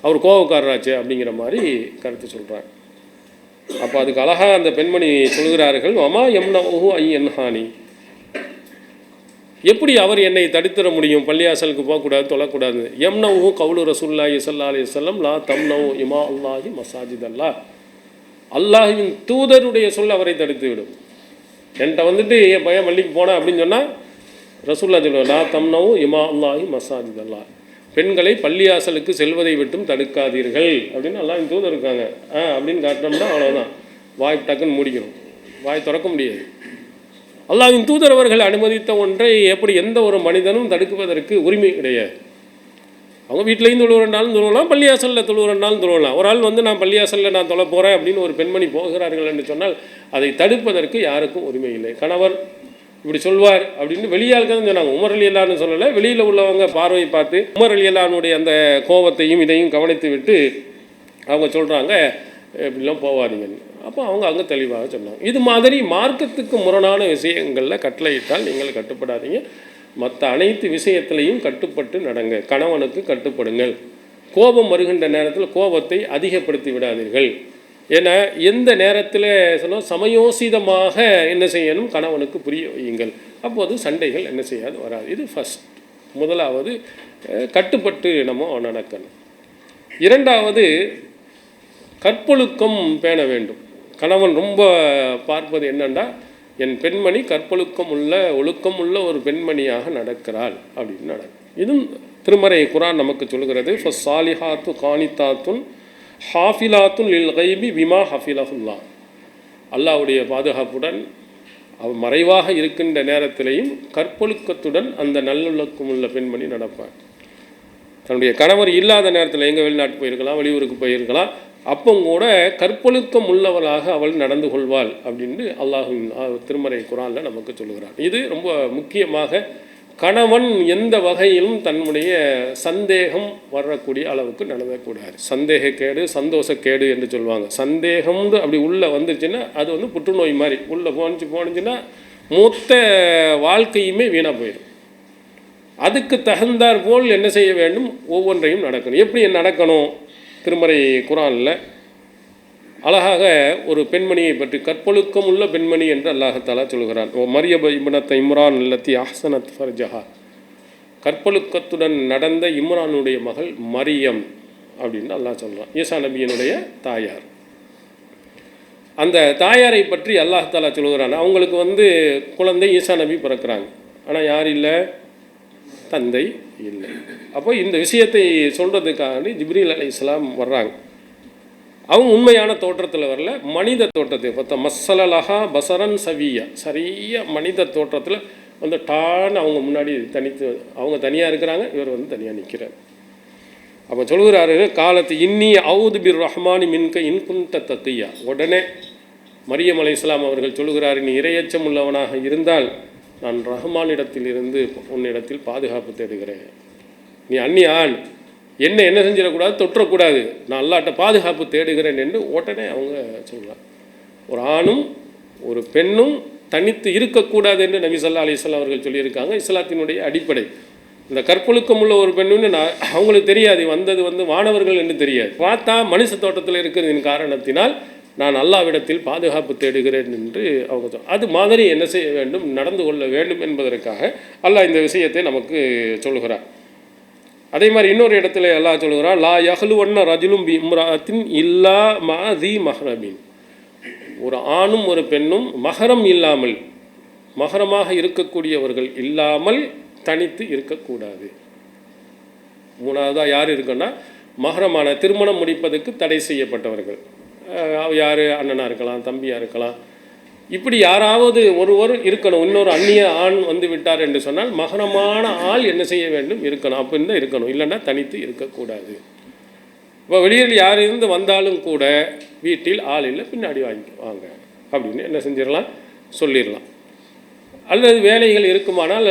[SPEAKER 1] அவர் கோபக்காரராச்சே அப்படிங்கிற மாதிரி கருத்து சொல்கிறாங்க. அப்போ அதுக்கு அழகாக அந்த பெண்மணி சொல்கிறார்கள், அம்மா எம்னஹு ஐயன்ஹானி, எப்படி அவர் என்னை தடுத்துட முடியும், பள்ளியாசலுக்கு போகக்கூடாது தொழக்கூடாது. எம்னஹு கவுலு ரசூலுல்லாஹி ஸல்லல்லாஹு அலைஹி வஸல்லம் லா தம்னஹு இமா அல்லாஹி மசாஜித் அல்லாஹ், அல்லாஹ்வின் தூதருடைய சொல் அவரை தடுத்து விடும். என்கிட்ட வந்துட்டு என் பையன் பள்ளிக்கு போனேன் அப்படின்னு சொன்னால் ரசூலுல்லாஹ் சொல்லுவார், லா தம்னஹு இமா அல்லாஹி மசாஜித் அல்லாஹ், பெண்களை பள்ளியாசலுக்கு செல்வதை விட்டும் தடுக்காதீர்கள் அப்படின்னு அல்லாஹ்வின் தூதர் இருக்காங்க அப்படின்னு காட்டினோம்னா அவ்வளோதான், வாய் டக்குன்னு மூடிக்கணும், வாய் திறக்க முடியாது. அல்லாஹ்வின் தூதர் அவர்கள் அனுமதித்த ஒன்றை எப்படி எந்த ஒரு மனிதனும் தடுக்குவதற்கு உரிமை கிடையாது. அவங்க வீட்டிலையும் தொழுவுறனாலும் தொழுவலாம், பள்ளியாசலில் தொழுவுறனாலும் தொழுவலாம். ஒரு ஆள் வந்து நான் பள்ளியாசலில் நான் தொழ போகிறேன் அப்படின்னு ஒரு பெண்மணி போகிறார்கள் என்று சொன்னால் அதை தடுப்பதற்கு யாருக்கும் உரிமை இல்லை. கணவர் இப்படி சொல்வார் அப்படின்னு வெளியாளுக்கு தான் சொன்னாங்க, உமர் ரலியல்லாஹு அன்ஹு சொல்லலை, வெளியில் உள்ளவங்க பார்வை பார்த்து உமர் ரலியல்லாஹு அன்ஹுடைய அந்த கோபத்தையும் இதையும் கவனித்து விட்டு அவங்க சொல்கிறாங்க இப்படிலாம் போவாதீங்கன்னு. அப்போ அவங்க அங்கே தெளிவாக சொன்னாங்க. இது மாதிரி மார்க்கத்துக்கு முரணான விஷயங்களில் கட்டளையிட்டால் நீங்கள் கட்டுப்படாதீங்க, மற்ற அனைத்து விஷயத்திலையும் கட்டுப்பட்டு நடங்க. கணவனுக்கு கட்டுப்படுங்கள். கோபம் வருகின்ற நேரத்தில் கோபத்தை அதிகப்படுத்தி விடாதீர்கள். ஏன்னா எந்த நேரத்தில் சொன்னால் சமயோசிதமாக என்ன செய்யணும், கணவனுக்கு புரிய வையுங்கள். அப்போது சண்டைகள் என்ன செய்யாது, வராது. இது ஃபஸ்ட், முதலாவது கட்டுப்பட்டு நம்ம நடக்கணும். இரண்டாவது கற்பொழுக்கம் பேண வேண்டும். கணவன் ரொம்ப பார்ப்பது என்னென்னா, என் பெண்மணி கற்பொழுக்கம் உள்ள ஒழுக்கம் உள்ள ஒரு பெண்மணியாக நடக்கிறாள் அப்படின்னு நடக்கும். இதுவும் திருமறை குர்ஆன் நமக்கு சொல்கிறது, ஃபஸ்ஸாலிஹாத்து கானிதாத்துன் ஹாஃபிலாத்துன் லில் கைபி பிமா ஹஃபிலஹுல்லா, அல்லாஹ்வுடைய பாதுகாப்புடன் அவள் மறைவாக இருக்கின்ற நேரத்திலேயும் கற்பொழுக்கத்துடன் அந்த நல்லொழுக்கம் உள்ள பெண்மணி நடப்பாள். தன்னுடைய கணவர் இல்லாத நேரத்தில் எங்கே வெளிநாட்டு போயிருக்கலாம், வெளியூருக்கு போயிருக்கலாம், அப்போ கூட கற்பொழுக்கம் உள்ளவளாக அவள் நடந்து கொள்வாள் அப்படின்னு அல்லாஹ்வின் திருமறை குர்ஆனில் நமக்கு சொல்லுகிறார். இது ரொம்ப முக்கியமாக கணவன் எந்த வகையிலும் தன்னுடைய சந்தேகம் வரக்கூடிய அளவுக்கு நடந்தக்கூடாது. சந்தேகக்கேடு சந்தோஷக்கேடு என்று சொல்லுவாங்க. சந்தேகம் அப்படி உள்ளே வந்துருச்சுன்னா அது வந்து புற்றுநோய் மாதிரி உள்ளே போனுச்சுன்னா மொத்த வாழ்க்கையுமே வீணாக போயிடும். அதுக்கு தகுந்தாற் போல் என்ன செய்ய வேண்டும், ஒவ்வொன்றையும் நடக்கணும். எப்படி நடக்கணும்? திருமறை குர்ஆனில் அழகாக ஒரு பெண்மணியை பற்றி, கற்பொழுக்கம் உள்ள பெண்மணி என்று அல்லாஹ் சொல்கிறான். மரியம் இப்னத் இம்ரான் அல்லத்தி அஹ்ஸனத் ஃபர்ஜஹா, கற்பொழுக்கத்துடன் நடந்த இம்ரானுடைய மகள் மரியம் அப்படின்னு அல்லாஹ் சொல்கிறான். ஈசா நபியினுடைய தாயார். அந்த தாயாரை பற்றி அல்லாஹ் சொல்கிறான். அவங்களுக்கு வந்து குழந்தை ஈசா நபி பிறக்கிறாங்க. ஆனால் யார் இல்லை? தந்தை இல்லை. அப்போ இந்த விஷயத்தை சொல்கிறதுக்காக ஜிப்ரீல் அலைஹிஸ்ஸலாம் வர்றாங்க. அவங்க உண்மையான தோற்றத்தில் வரல, மனித தோற்றத்தை பார்த்தா மஸ்ஸலலஹா பசரன் சவியா, சரியாக மனித தோற்றத்தில் வந்து டான்னு அவங்க முன்னாடி அவங்க தனியாக இருக்கிறாங்க, இவர் வந்து தனியாக நிற்கிறார். அப்போ சொல்கிறாரு, காலத்து இன்னி அவுது பிர் ரஹ்மானி மின்க இன்குந்த தக்கியா. உடனே மரியம் அலைஹிஸ்ஸலாம் அவர்கள் சொல்கிறார், நீ இரையச்சம் உள்ளவனாக இருந்தால் நான் ரஹ்மானிடத்தில் இருந்து உன்னிடத்தில் பாதுகாப்பு தேடுகிறேன். நீ அந்நிய ஆண், என்ன செஞ்சிடக்கூடாது, தொற்றக்கூடாது, நான் அல்லாஹ்ட்ட பாதுகாப்பு தேடுகிறேன் என்று உடனே அவங்க சொல்கிறாங்க. ஒரு ஆணும் ஒரு பெண்ணும் தனித்து இருக்கக்கூடாது என்று நபி ஸல்லல்லாஹு அலைஹி வஸல்லம் அவர்கள் சொல்லியிருக்காங்க. இஸ்லாத்தினுடைய அடிப்படை. இந்த கற்பொழுக்கம் உள்ள ஒரு பெண்ணுன்னு அவங்களுக்கு தெரியாது, வந்தது வந்து வானவர்கள் என்று தெரியாது. பார்த்தா மனுஷ தோட்டத்தில் இருக்கிறதின் காரணத்தினால் நான் அல்லாஹ்விடத்தில் பாதுகாப்பு தேடுகிறேன் என்று அவங்க அது மாதிரி என்ன செய்ய வேண்டும், நடந்து கொள்ள வேண்டும் என்பதற்காக அல்லாஹ் இந்த விஷயத்தை நமக்கு சொல்கிறார். அதே மாதிரி இன்னொரு இடத்துல அல்லாஹ் சொல்கிறான், லா யஹ்லுவன்ன ரஜுலும் பி இம்ராத்தின் இல்லா மாதி மஹ்ரமின். ஒரு ஆணும் ஒரு பெண்ணும் மஹரம் இல்லாமல், மஹரமாக இருக்கக்கூடியவர்கள் இல்லாமல் தனித்து இருக்கக்கூடாது. மூணாவதாக யார் இருக்குன்னா, மஹரமான திருமணம் முடிப்பதற்கு தடை செய்யப்பட்டவர்கள். யார்? அண்ணனாக இருக்கலாம், தம்பியாக இருக்கலாம். இப்படி யாராவது ஒருவர் இருக்கணும். இன்னொரு அந்நிய ஆண் வந்து விட்டார் என்று சொன்னால் மகரமான ஆள் என்ன செய்ய வேண்டும், இருக்கணும். அப்படின்னு தான் இருக்கணும், இல்லைன்னா தனித்து இருக்கக்கூடாது. இப்போ வெளியில் யார் இருந்து வந்தாலும் கூட வீட்டில் ஆள் இல்லை, பின்னாடி வாங்க அப்படின்னு என்ன செஞ்சிடலாம், சொல்லிடலாம். அல்லது வேலைகள் இருக்குமானால்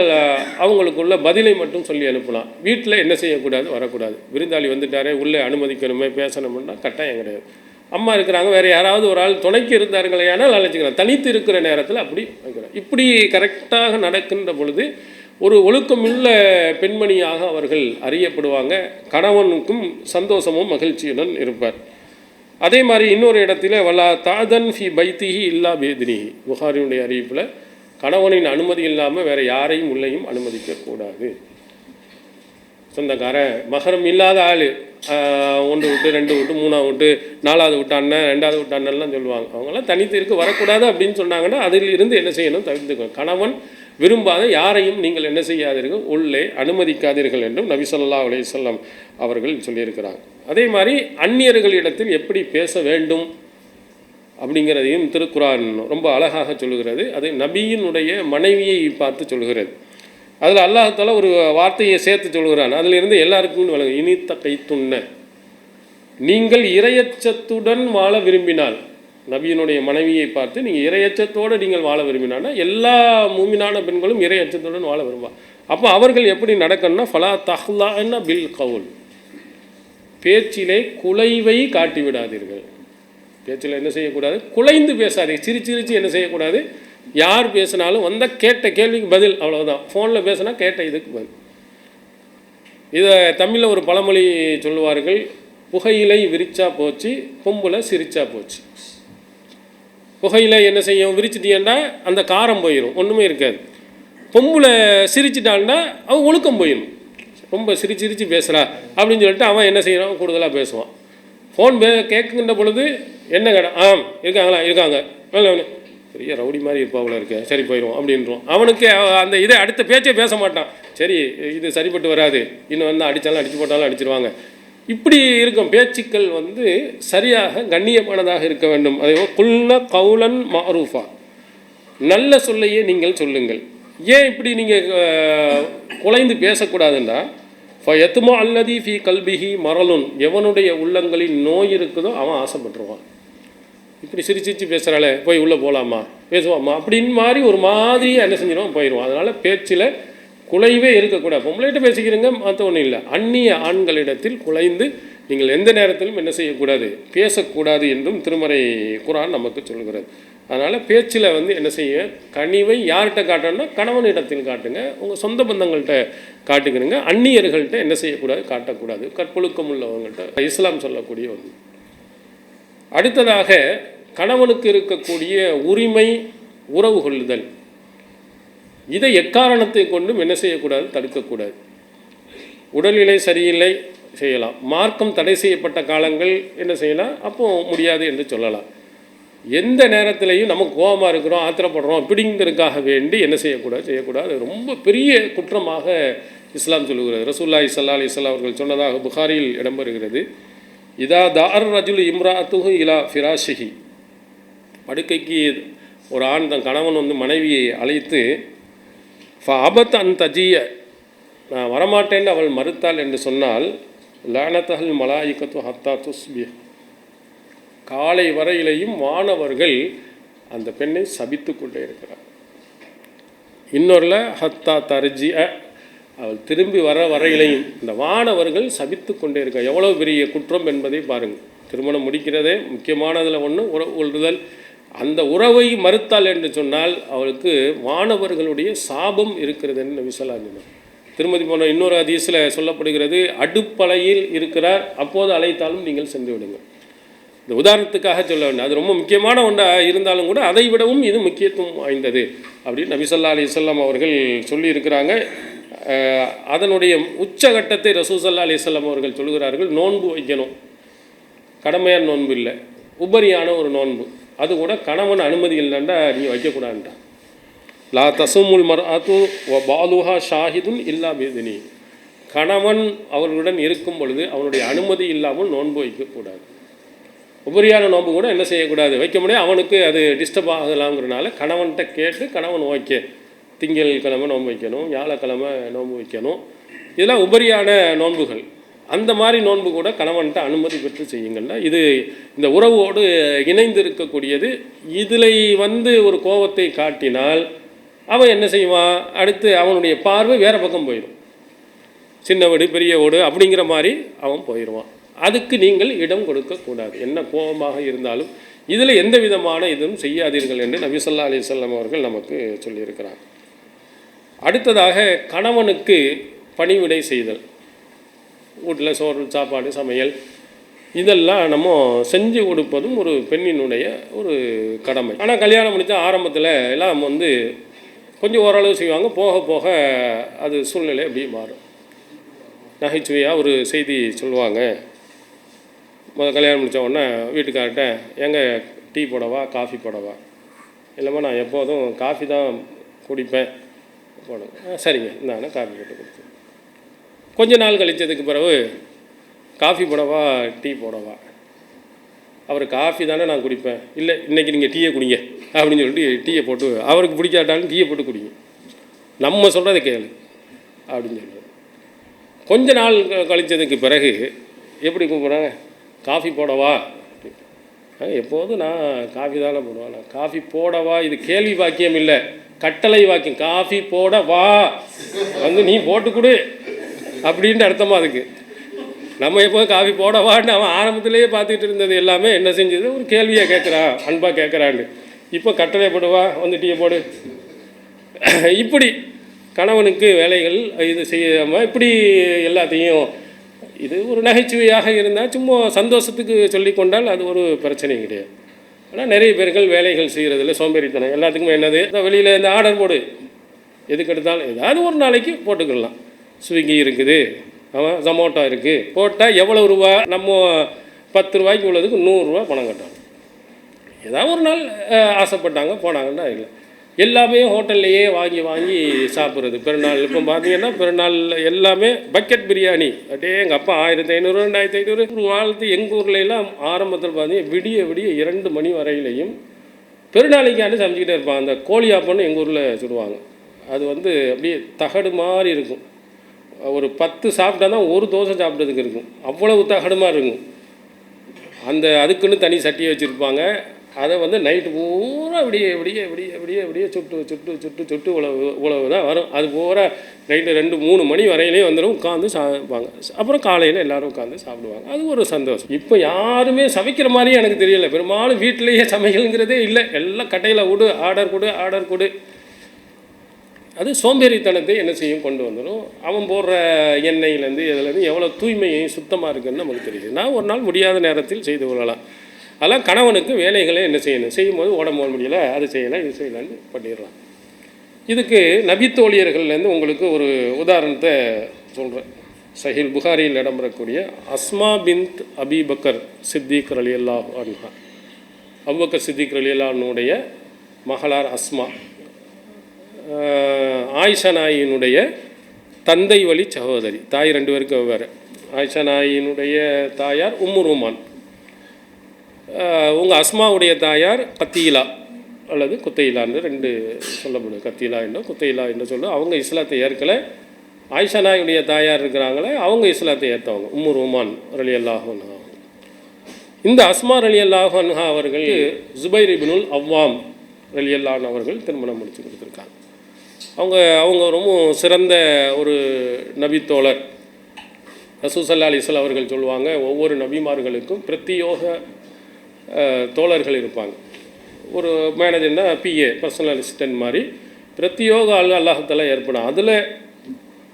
[SPEAKER 1] அவங்களுக்குள்ள பதிலை மட்டும் சொல்லி அனுப்பலாம். வீட்டில் என்ன செய்யக்கூடாது, வரக்கூடாது. விருந்தாளி வந்துட்டாரே உள்ளே அனுமதிக்கணுமே பேசணும்னா கட்டாயம் கிடையாது. அம்மா இருக்கிறாங்க, வேறு யாராவது ஒரு ஆள் துணைக்கு இருந்தார்களே ஆனால் அழைச்சிக்கலாம். தனித்து இருக்கிற நேரத்தில் அப்படி வைக்கிறோம். இப்படி கரெக்டாக நடக்கின்ற பொழுது ஒரு ஒழுக்கமுள்ள பெண்மணியாக அவர்கள் அறியப்படுவாங்க. கணவனுக்கும் சந்தோஷமும் மகிழ்ச்சியுடன் இருப்பார். அதே மாதிரி இன்னொரு இடத்துல வலா தாதன் ஃபி பைத்திஹி இல்லா பேதினிஹி, புகாரியுடைய அறிவிப்பில் கணவனின் அனுமதி இல்லாமல் வேறு யாரையும் உள்ளேயும் அனுமதிக்கக்கூடாது. சொந்தக்காரன் மகரம் இல்லாத ஆள், 1 விட்டு 2 விட்டு 3 விட்டு 4வது விட்டு அண்ணன் 2வது விட்டு அண்ணன்லாம் சொல்லுவாங்க. அவங்களாம் தனித்து இருக்க வரக்கூடாது அப்படின்னு சொன்னாங்கன்னா அதில் இருந்து என்ன செய்யணும், தவிர்த்துக்கணும். கணவன் விரும்பாத யாரையும் நீங்கள் என்ன செய்யாதீர்கள், உள்ளே அனுமதிக்காதீர்கள் என்றும் நபி ஸல்லல்லாஹு அலைஹி வஸல்லம் அவர்கள் சொல்லியிருக்கிறாங்க. அதே மாதிரி அந்நியர்களிடத்தில் எப்படி பேச வேண்டும் அப்படிங்கிறதையும் திருக்குர்ஆன் ரொம்ப அழகாக சொல்லுகிறது. அது நபியினுடைய மனைவியை பார்த்து சொல்கிறது. அதில் அல்லாஹ் தஆலா ஒரு வார்த்தையை சேர்த்து சொல்கிறான். அதிலிருந்து எல்லாருக்கும் வழங்கு, இனித்த கைத்துண்ண, நீங்கள் இரையச்சத்துடன் வாழ விரும்பினால், நபியினுடைய மனைவியை பார்த்து நீங்கள் இரையச்சத்தோடு நீங்கள் வாழ விரும்பினான்னா எல்லா மூமினான பெண்களும் இரையச்சத்துடன் வாழ விரும்பா. அப்போ அவர்கள் எப்படி நடக்கணும்னா, ஃபலா தஹ்லான பில் கவுல், பேச்சிலே குலைவை காட்டி விடாதீர்கள். பேச்சில் என்ன செய்யக்கூடாது, குலைந்து பேசாதீங்க. சிரிச்சு என்ன செய்யக்கூடாது, யார் பேசினாலும் வந்தால் கேட்ட கேள்விக்கு பதில், அவ்வளோதான். ஃபோனில் பேசினா கேட்ட இதுக்கு பதில். இதை தமிழில் ஒரு பழமொழி சொல்லுவார்கள், புகையிலை விரிச்சா போச்சு, பொம்புல சிரிச்சா போச்சு. புகையிலை என்ன செய்யும், விரிச்சிட்டியேண்டா அந்த காரம் போயிடும், ஒன்றுமே இருக்காது. பொம்புல சிரிச்சிட்டான்னா அவன் ஒழுக்கம் போயிடும். ரொம்ப சிரிச்சு பேசுகிறா அப்படின்னு சொல்லிட்டு அவன் என்ன செய்யறான், கூடுதலாக பேசுவான். ஃபோன் கேட்குங்கின்ற பொழுது என்ன கடை, இருக்காங்க பெரிய ரவுடி மாதிரி இருப்பாவில் இருக்க, சரி போயிடுவோம் அப்படின்றோம். அவனுக்கு அந்த இதை அடுத்த பேச்சே பேச மாட்டான். சரி இது சரிப்பட்டு வராது, இன்னும் வந்து அடித்தாலும் அடித்து போட்டாலும் அடிச்சிருவாங்க. இப்படி இருக்கும் பேச்சுக்கள் வந்து சரியாக கண்ணியமானதாக இருக்க வேண்டும். அதே குல்ன கவுலன் மஅரூஃபா, நல்ல சொல்லையே நீங்கள் சொல்லுங்கள். ஏன் இப்படி நீங்கள் குலைந்து பேசக்கூடாதுன்னா, ஃபயத்மா அல்லதி ஃபி கல்பிஹி மரலுன், எவனுடைய உள்ளங்களில் நோய் இருக்குதோ அவன் ஆசைப்பட்டுருவான். இப்படி சிரிச்சு பேசுகிறாளே, போய் உள்ளே போகலாமா, பேசுவாம்மா அப்படின்னு மாதிரி ஒரு மாதிரியாக என்ன செஞ்சிடுவோம், போயிடுவோம். அதனால் பேச்சில் குலைவே இருக்கக்கூடாது. பொம்பளைகிட்ட பேசிக்கிறீங்க, மற்ற ஒன்றும் இல்லை. அந்நிய ஆண்களிடத்தில் குலைந்து நீங்கள் எந்த நேரத்திலும் என்ன செய்யக்கூடாது, பேசக்கூடாது என்றும் திருமறை குர்ஆன் நமக்கு சொல்கிறது. அதனால் பேச்சில் என்ன செய்ய, கனிவை யார்கிட்ட காட்டணும்னா கணவனிடத்தில் காட்டுங்க, உங்கள் சொந்த பந்தங்கள்கிட்ட காட்டுக்கிறீங்க. அந்நியர்கள்ட்ட என்ன செய்யக்கூடாது, காட்டக்கூடாது. கற்பொழுக்கம் உள்ளவங்கள்ட்ட இஸ்லாம் சொல்லக்கூடிய ஒன்று. அடுத்ததாக கணவனுக்கு இருக்கக்கூடிய உரிமை உறவு கொள்ளுதல். இதை எக்காரணத்தை கொண்டும் என்ன செய்யக்கூடாது, தடுக்கக்கூடாது. உடல்நிலை சரியில்லை செய்யலாம், மார்க்கம் தடை செய்யப்பட்ட காலங்கள் என்ன செய்யலாம், அப்போ முடியாது என்று சொல்லலாம். எந்த நேரத்திலையும் நமக்கு கோபமாக இருக்கிறோம், ஆத்திரப்படுறோம் அப்படிங்கிறதுக்காக வேண்டி என்ன செய்யக்கூடாது. அது ரொம்ப பெரிய குற்றமாக இஸ்லாம் சொல்லுகிறது. ரசூலுல்லாஹி ஸல்லல்லாஹு அலைஹி வஸல்லம் அவர்கள் சொன்னதாக புகாரியில் இடம்பெறுகிறது. இதா தார் ரஜுல் இம்ராஅத்துஹு இலா ஃபிராஷிஹி, படுக்கைக்கு ஒரு ஆண் தன் கணவன் மனைவியை அழைத்து ஃபஅபத் அன் தஜிய, நான் வரமாட்டேன்னு அவள் மறுத்தாள் என்று சொன்னால், லானத்தஹல் மலாயிகத்து ஹத்தா துஸ்பிஹ், காலை வரையிலையும் வானவர்கள் அந்த பெண்ணை சபித்து கொண்டே இருக்கிறார். இன்னொருல ஹத்தா தர்ஜிஅ, அவள் திரும்பி வர வரையிலையும் இந்த வானவர்கள் சபித்து கொண்டே இருக்க. எவ்வளோ பெரிய குற்றம் என்பதை பாருங்கள். திருமணம் முடிக்கிறதே முக்கியமானதில் ஒன்று உறவு கொள்ளுதல். அந்த உறவை மறுத்தாள் என்று சொன்னால் அவளுக்கு வானவர்களுடைய சாபம் இருக்கிறது என்று நபி ஸல்லல்லாஹு அலைஹி வஸல்லம் திருமதி போன இன்னொரு ஹதீஸில் சொல்லப்படுகிறது, அடுப்பலையில் இருக்கிறார், அப்போது அழைத்தாலும் நீங்கள் சென்று விடுங்கள். இந்த உதாரணத்துக்காக சொல்ல வேண்டும். அது ரொம்ப முக்கியமான ஒன்றாக இருந்தாலும் கூட அதை விடவும் இது முக்கியத்துவம் வாய்ந்தது அப்படின்னு நபி ஸல்லல்லாஹு அலைஹி வஸல்லம் அவர்கள் சொல்லியிருக்கிறாங்க. அதனுடைய உச்சகட்டத்தை ரசூல் ஸல்லல்லாஹு அலைஹி வஸல்லம் அவர்கள் சொல்கிறார்கள், நோன்பு வைக்கணும். கடமையான நோன்பு இல்லை, உபரியான ஒரு நோன்பு. அது கூட கணவன் அனுமதி இல்லைண்டா நீங்கள் வைக்கக்கூடாதுன்றான். லா தசுமுல் மர்அத்து வ பாலுஹா ஷாஹிதுன் இல்லா பிஇذنி, கணவன் அவர்களுடன் இருக்கும் பொழுது அவனுடைய அனுமதி இல்லாமல் நோன்பு வைக்கக்கூடாது. உபரியான நோன்பு கூட என்ன செய்யக்கூடாது, வைக்க முடியாது. அவனுக்கு அது டிஸ்டர்ப் ஆகலாங்கிறனால கணவன்கிட்ட கேட்டு கணவன் ஓகே, திங்கள் கிழமை நோன்பு வைக்கணும், வியாழக்கிழமை நோன்பு வைக்கணும், இதெல்லாம் உபரியான நோன்புகள். அந்த மாதிரி நோன்பு கூட கணவன்கிட்ட அனுமதி பெற்று செய்யுங்கள்னா இது இந்த உறவோடு இணைந்து இருக்கக்கூடியது. இதில் ஒரு கோபத்தை காட்டினால் அவன் என்ன செய்வான், அடுத்து அவனுடைய பார்வை வேறு பக்கம் போயிடும். சின்ன வீடு பெரிய வீடு அப்படிங்கிற மாதிரி அவன் போயிடுவான். அதுக்கு நீங்கள் இடம் கொடுக்கக்கூடாது. என்ன கோபமாக இருந்தாலும் இதில் எந்த விதமான இதுவும் செய்யாதீர்கள் என்று நபி ஸல்லல்லாஹு அலைஹி வஸல்லம் அவர்கள் நமக்கு சொல்லியிருக்கிறார். அடுத்ததாக கணவனுக்கு பணிவிடை செய்தல். வீட்டில் சோறு சாப்பாடு சமையல் இதெல்லாம் நம்ம செஞ்சு கொடுப்பதும் ஒரு பெண்ணினுடைய ஒரு கடமை. ஆனால் கல்யாணம் முடித்த ஆரம்பத்தில் எல்லாம் கொஞ்சம் ஓரளவு செய்வாங்க, போக போக அது சூழ்நிலை அப்படியே மாறும். நகைச்சுவையாக ஒரு செய்தி சொல்லுவாங்க. கல்யாணம் முடித்த உடனே வீட்டுக்கார்ட்ட, எங்கே டீ போடவா காஃபி போடவா, இல்லைம்மா நான் எப்போதும் காஃபி தான் குடிப்பேன், போடுங்க, சரிங்க இந்தாண்ணே காஃபி போட்டு கொடுத்து. கொஞ்ச நாள் கழித்ததுக்கு பிறகு காஃபி போடவா டீ போடவா, அவர் காஃபி தானே நான் குடிப்பேன், இல்லை இன்றைக்கி நீங்கள் டீயை குடிங்க அப்படின்னு சொல்லிட்டு டீயை போட்டு, அவருக்கு பிடிக்காட்டாலும் டீயை போட்டு குடிங்க, நம்ம சொல்கிறத கேளு அப்படின்னு சொல்லுவார். கொஞ்ச நாள் கழித்ததுக்கு பிறகு எப்படி கூப்பிட்றாங்க, காஃபி போடவா, எப்போதும் நான் காஃபி தானே போடுவேன், நான் காஃபி போடவா, இது கேள்வி வாக்கியம் இல்லை, கட்டளை வாக்கியம். காஃபி போட வா, நீ போட்டு கொடு அப்படின்ட்டு அர்த்தமாக அதுக்கு. நம்ம எப்போ காஃபி போடவான்னு அவன் ஆரம்பத்திலேயே பார்த்துக்கிட்டு இருந்தது எல்லாமே என்ன செஞ்சது, ஒரு கேள்வியாக கேட்குறான், அன்பாக கேட்குறான்னு. இப்போ கட்டளை போடுவா, டீயை போடு. இப்படி கணவனுக்கு வேலைகள் இது செய்யாமல் இப்படி எல்லாத்தையும், இது ஒரு நகைச்சுவையாக இருந்தால் சும்மா சந்தோஷத்துக்கு சொல்லி கொண்டால் அது ஒரு பிரச்சனையும் கிடையாது. ஆனால் நிறைய பேர்கள் வேலைகள் செய்கிறதில்ல, சோம்பேறித்தனம். எல்லாத்துக்குமே என்னது, வெளியில் இந்த ஆர்டர் போடு, எதுக்கு எடுத்தாலும் ஏதாவது ஒரு நாளைக்கு போட்டுக்கலாம். ஸ்விக்கி இருக்குது, ஜொமேட்டோ இருக்குது, போட்டால் எவ்வளோ ரூபா, நம்ம 10 ரூபாய்க்கு உள்ளதுக்கு 100 ரூபா பணம் கட்டணும். ஏதாவது ஒரு நாள் ஆசைப்பட்டாங்க போனாங்கன்னா இல்லை, எல்லாமே ஹோட்டல்லையே வாங்கி வாங்கி சாப்பிட்றது. பெருநாள் இப்போ பார்த்தீங்கன்னா பெருநாள் எல்லாமே பக்கெட் பிரியாணி, அப்படியே எங்கள் அப்பா 1500 2500 ஒரு வாழ்த்து. எங்கள் ஊர்லெலாம் ஆரம்பத்தில் பார்த்தீங்கன்னா விடிய விடிய 2 மணி வரையிலையும் பெருநாளைக்காண்டு சமைச்சிக்கிட்டே இருப்பாங்க. அந்த கோழி ஆப்பன்னு எங்கள் ஊரில் சுடுவாங்க. அது அப்படியே தகடு மாதிரி இருக்கும். ஒரு 10 சாப்பிட்டா தான் ஒரு தோசை சாப்பிட்றதுக்கு இருக்கும், அவ்வளவு தகடு மாதிரி இருக்கும். அதுக்குன்னு தனி சட்டியை வச்சுருப்பாங்க. அதை வந்து நைட்டு பூரா இப்படியே சுட்டு உழவு தான் வரும். அது பூரா நைட்டு 2-3 மணி வரையிலே வந்துடும், உட்காந்து சாப்பிடுவாங்க. அப்புறம் காலையில் எல்லோரும் உட்காந்து சாப்பிடுவாங்க. அது ஒரு சந்தோஷம். இப்போ யாருமே சமைக்கிற மாதிரியே எனக்கு தெரியல. பெரும்பாலும் வீட்டிலேயே சமையலுங்கிறதே இல்லை. எல்லாம் கட்டையில் ஆர்டர் கொடு. அது சோம்பேறித்தனத்தை என்ன செய்யும், கொண்டு வந்துடும். அவன் போடுற எண்ணெயிலேருந்து இதுலேருந்து எவ்வளோ தூய்மையும் சுத்தமாக இருக்குன்னு நமக்கு தெரியுது. நான் ஒரு நாள் முடியாத நேரத்தில் செய்து கொள்ளலாம். அதெல்லாம் கணவனுக்கு வேலைகளை என்ன செய்யணும், செய்யும்போது உடம்பு முடியல, அது செய்யலாம் இது செய்யலான்னு பண்ணிடலாம். இதுக்கு நபித்தோழியர்கள்லேருந்து உங்களுக்கு ஒரு உதாரணத்தை சொல்கிறேன். சஹீல் புகாரியில் இடம்பெறக்கூடிய அஸ்மா பின்த் அபிபக்கர் சித்திக் ரலியல்லாஹு அன்ஹா, அபூபக்கர் சித்திக் ரலியல்லாஹுனுடைய மகளார் அஸ்மா, ஆயிஷா நாயினுடைய தந்தை வழி சகோதரி. தாய் 2 பேருக்கு வேறு. ஆயிஷா நாயினுடைய தாயார் உம்மு ரூமான், உங்கள் அஸ்மாவுடைய தாயார் கத்தீலா அல்லது குத்தையிலான்னு 2 சொல்லப்படுது. கத்தீலா என்றோ குத்தையிலா என்று சொல்ல. அவங்க இஸ்லாத்தை ஏற்கலை. ஆயிஷா நாயுடைய தாயார் இருக்கிறாங்களே, அவங்க இஸ்லாத்தை ஏற்றவங்க, உம்மு ரூமான் ரலியல்லாஹு அன்ஹா. இந்த அஸ்மா ரலியல்லாஹு அன்ஹா அவர்கள் ஜுபைர் இப்னுல் அவ்வாம் ரலியல்லாஹு அவர்கள் திருமணம் முடித்து கொடுத்துருக்காங்க. அவங்க ரொம்ப சிறந்த ஒரு நபித்தோழர். ரசூல் ஸல்லல்லாஹு அலைஹி வஸல்லம் அவர்கள் சொல்லுவாங்க, ஒவ்வொரு நபிமார்களுக்கும் பிரத்தியோக தோழர்கள் இருப்பாங்க. ஒரு மேனேஜர்னா பிஏ, பர்சனல் அசிஸ்டன்ட் மாதிரி பிரத்தியோக ஆள் அல்லாஹ் தஆலா ஏற்படும். அதில்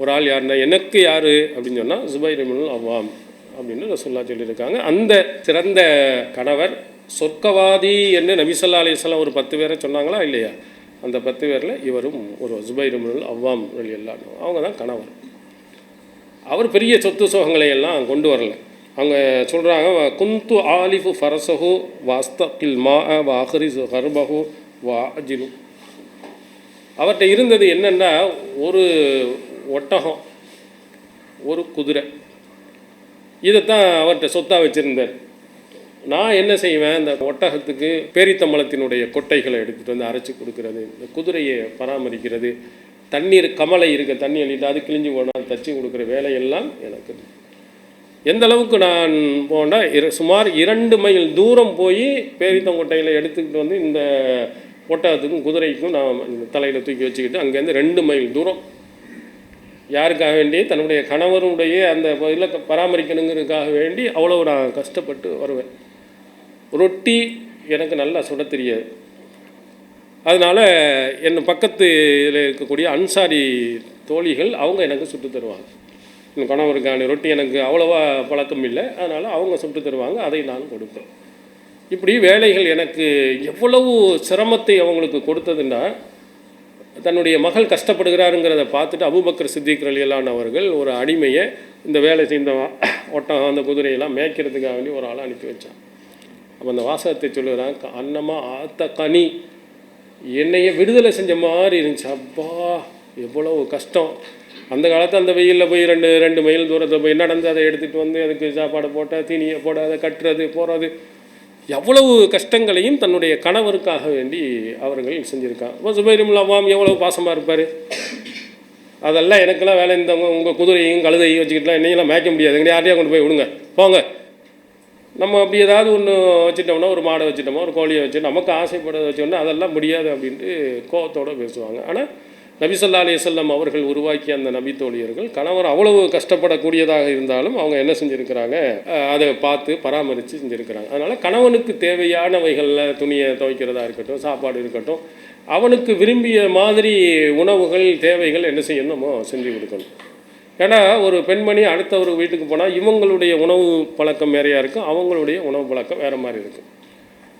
[SPEAKER 1] ஒரு ஆள் யாருன்னா, எனக்கு யார் அப்படின்னு சொன்னால் ஜுபைர் இப்னுல் அவ்வாம் அப்படின்னு ரசூலுல்லாஹ் சொல்லியிருக்காங்க. அந்த சிறந்த கணவர் சொர்க்கவாதி என்று நபி ஸல்லல்லாஹு அலைஹி வஸல்லம் ஒரு 10 பேரை சொன்னாங்களா இல்லையா? அந்த 10 பேரில் இவரும் ஒரு ஜுபைர் இப்னுல் அவ்வாம் ரலியல்லாஹு. அவங்க தான் கணவர். அவர் பெரிய சொத்து சோகங்களை எல்லாம் கொண்டு வரல. அவங்க சொல்கிறாங்க, குந்து ஆலிஃபு ஃபரசஹு வாஸ்தகில் மா வாஹரிசு ஹர்பஹு வாஜிலு. அவர்கிட்ட இருந்தது என்னென்னா, ஒரு ஒட்டகம், ஒரு குதிரை, இதைத்தான் அவர்கிட்ட சொத்தாக வச்சுருந்தார். நான் என்ன செய்வேன், இந்த ஒட்டகத்துக்கு பேரித்தம்பளத்தினுடைய கொட்டைகளை எடுத்துகிட்டு வந்து அரைச்சி கொடுக்கறது, இந்த குதிரையை பராமரிக்கிறது, தண்ணீர் கமலை இருக்க தண்ணி அள்ளிட்டு அது கிழிஞ்சு போனால் தச்சு கொடுக்குற வேலையெல்லாம் எனக்கு. எந்த அளவுக்கு நான் போனால், சுமார் 2 மைல் தூரம் போய் பேரித்தங்கொட்டையில் எடுத்துக்கிட்டு வந்து இந்த ஒட்டகத்துக்கும் குதிரைக்கும் நான் தலையில் தூக்கி வச்சுக்கிட்டு அங்கேருந்து 2 மைல் தூரம் யாருக்காக வேண்டி, தன்னுடைய கணவருடைய அந்த இதில் பராமரிக்கணுங்கிறதுக்காக வேண்டி அவ்வளோ நான் கஷ்டப்பட்டு வருவேன். ரொட்டி எனக்கு நல்லா சுட தெரியாது. அதனால் என் பக்கத்தில் இருக்கக்கூடிய அன்சாரி தோழிகள் அவங்க எனக்கு சுட்டு தருவாங்க. என் கணவருக்கான ரொட்டி எனக்கு அவ்வளோவா பழக்கம் இல்லை, அதனால் அவங்க சுட்டு தருவாங்க, அதை நான் கொடுப்பேன். இப்படி வேலைகள் எனக்கு எவ்வளவு சிரமத்தை அவங்களுக்கு கொடுத்ததுன்னா, தன்னுடைய மகள் கஷ்டப்படுகிறாருங்கிறத பார்த்துட்டு அபூபக்கர் சித்திக் ரலியல்லாஹு அவர்கள் ஒரு அடிமையை இந்த வேலை செய்த ஒட்டகம் அந்த குதிரையெல்லாம் மேய்க்கிறதுக்காக வேண்டி ஒரு ஆளை அனுப்பி வச்சான். அப்போ அந்த வாசகத்தை சொல்லுறான், அன்னமா ஆத்த கனி, என்னைய விடுதலை செஞ்ச மாதிரி இருந்துச்சு. அப்பா எவ்வளவு கஷ்டம். அந்த காலத்தில் அந்த வெயிலில் போய் 2 மைல் தூரத்தை போய் நடந்து அதை எடுத்துகிட்டு வந்து அதுக்கு சாப்பாடு போட்ட, தீனியை போட, அதை கட்டுறது போகிறது, எவ்வளவு கஷ்டங்களையும் தன்னுடைய கணவருக்காக வேண்டி அவர்கள் செஞ்சுருக்காங்க. இப்போ ஜுபைர் இப்னுல் அவ்வாம் எவ்வளவு பாசமாக இருப்பார். அதெல்லாம் எனக்கெல்லாம் வேலை இருந்தவங்க, உங்கள் குதிரையும் கழுதையும் வச்சுக்கிட்டுலாம் என்னையெல்லாம் மேய்க்க முடியாது, யாரையா கொண்டு போய் விடுங்க போங்க. நம்ம அப்படி ஏதாவது ஒன்று வச்சுட்டோம்னா, ஒரு மாடை வச்சுட்டோமோ, ஒரு கோழியை வச்சு நமக்கு ஆசைப்படுறத வச்சோம்னா அதெல்லாம் முடியாது அப்படின்ட்டு கோபத்தோடு பேசுவாங்க. ஆனால் நபி ஸல்லல்லாஹு அலைஹி வஸல்லம் அவர்கள் உருவாக்கிய அந்த நபி தோழியர்கள் கணவர் அவ்வளவு கஷ்டப்படக்கூடியதாக இருந்தாலும் அவங்க என்ன செஞ்சுருக்கிறாங்க, அதை பார்த்து பராமரித்து செஞ்சுருக்கிறாங்க. அதனால் கணவனுக்கு தேவையானவைகளில் துணியை துவைக்கிறதா இருக்கட்டும், சாப்பாடு இருக்கட்டும், அவனுக்கு விரும்பிய மாதிரி உணவுகள் தேவைகள் என்ன செய்யணுமோ செஞ்சு கொடுக்கணும். ஏன்னா ஒரு பெண்மணி அடுத்த ஒரு வீட்டுக்கு போனால் இவங்களுடைய உணவு பழக்கம் வேறையாக இருக்கும், அவங்களுடைய உணவு பழக்கம் வேறு மாதிரி இருக்கும்.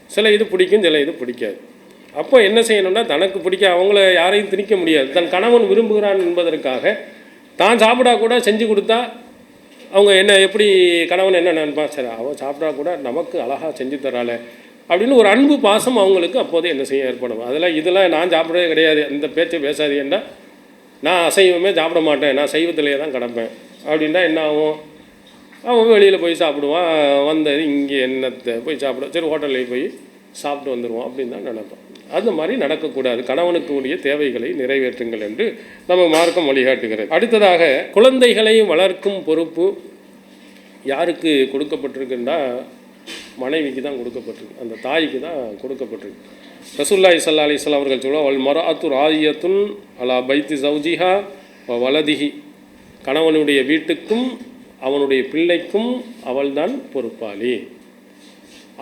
[SPEAKER 1] சில இது பிடிக்கும், சில இது பிடிக்காது. அப்போ என்ன செய்யணும்னா, தனக்கு பிடிக்க அவங்கள யாரையும் திணிக்க முடியாது. தன் கணவன் விரும்புகிறான் என்பதற்காக தான் சாப்பிடா கூட செஞ்சு கொடுத்தா அவங்க என்ன எப்படி கணவன் என்ன நினைப்பா, சரி அவன் சாப்பிட்டா கூட நமக்கு அழகாக செஞ்சு தராள அப்படின்னு ஒரு அன்பு பாசம் அவங்களுக்கு அப்போது என்ன செய்ய ஏற்படும். இதெல்லாம் நான் சாப்பிட்றதே கிடையாது, இந்த பேச்சை பேசாது, ஏன்னா நான் அசைவமே சாப்பிட மாட்டேன், நான் சைவத்திலேயே தான் கிடப்பேன் அப்படின்னா என்ன ஆகும், அவன் வெளியில் போய் சாப்பிடுவான், வந்தது இங்கே என்னத்தை போய் சாப்பிட, சரி ஹோட்டல்லையும் போய் சாப்பிட்டு வந்துடுவோம் அப்படின்னு தான் நினைப்போம். அந்த மாதிரி நடக்கக்கூடாது. கணவனுக்கு உரிய தேவைகளை நிறைவேற்றுங்கள் என்று நம்ம மார்க்கம் வழிகாட்டுகிறது. அடுத்ததாக, குழந்தைகளை வளர்க்கும் பொறுப்பு யாருக்கு கொடுக்கப்பட்டிருக்குன்னா, மனைவிக்கு தான் கொடுக்கப்பட்டிருக்கு, அந்த தாய்க்கு தான் கொடுக்கப்பட்டிருக்கு. ரசூலுல்லாஹி ஸல்லல்லாஹு அலைஹி வஸல்லம் அவர்கள் சொல்லுவாங்க, வல் மர்அத்து ராயியத்துன் அலா பைத்தி ஜௌஜிஹா வ வலதிஹி, கணவனுடைய வீட்டுக்கும் அவனுடைய பிள்ளைக்கும் அவள்தான் பொறுப்பாளி,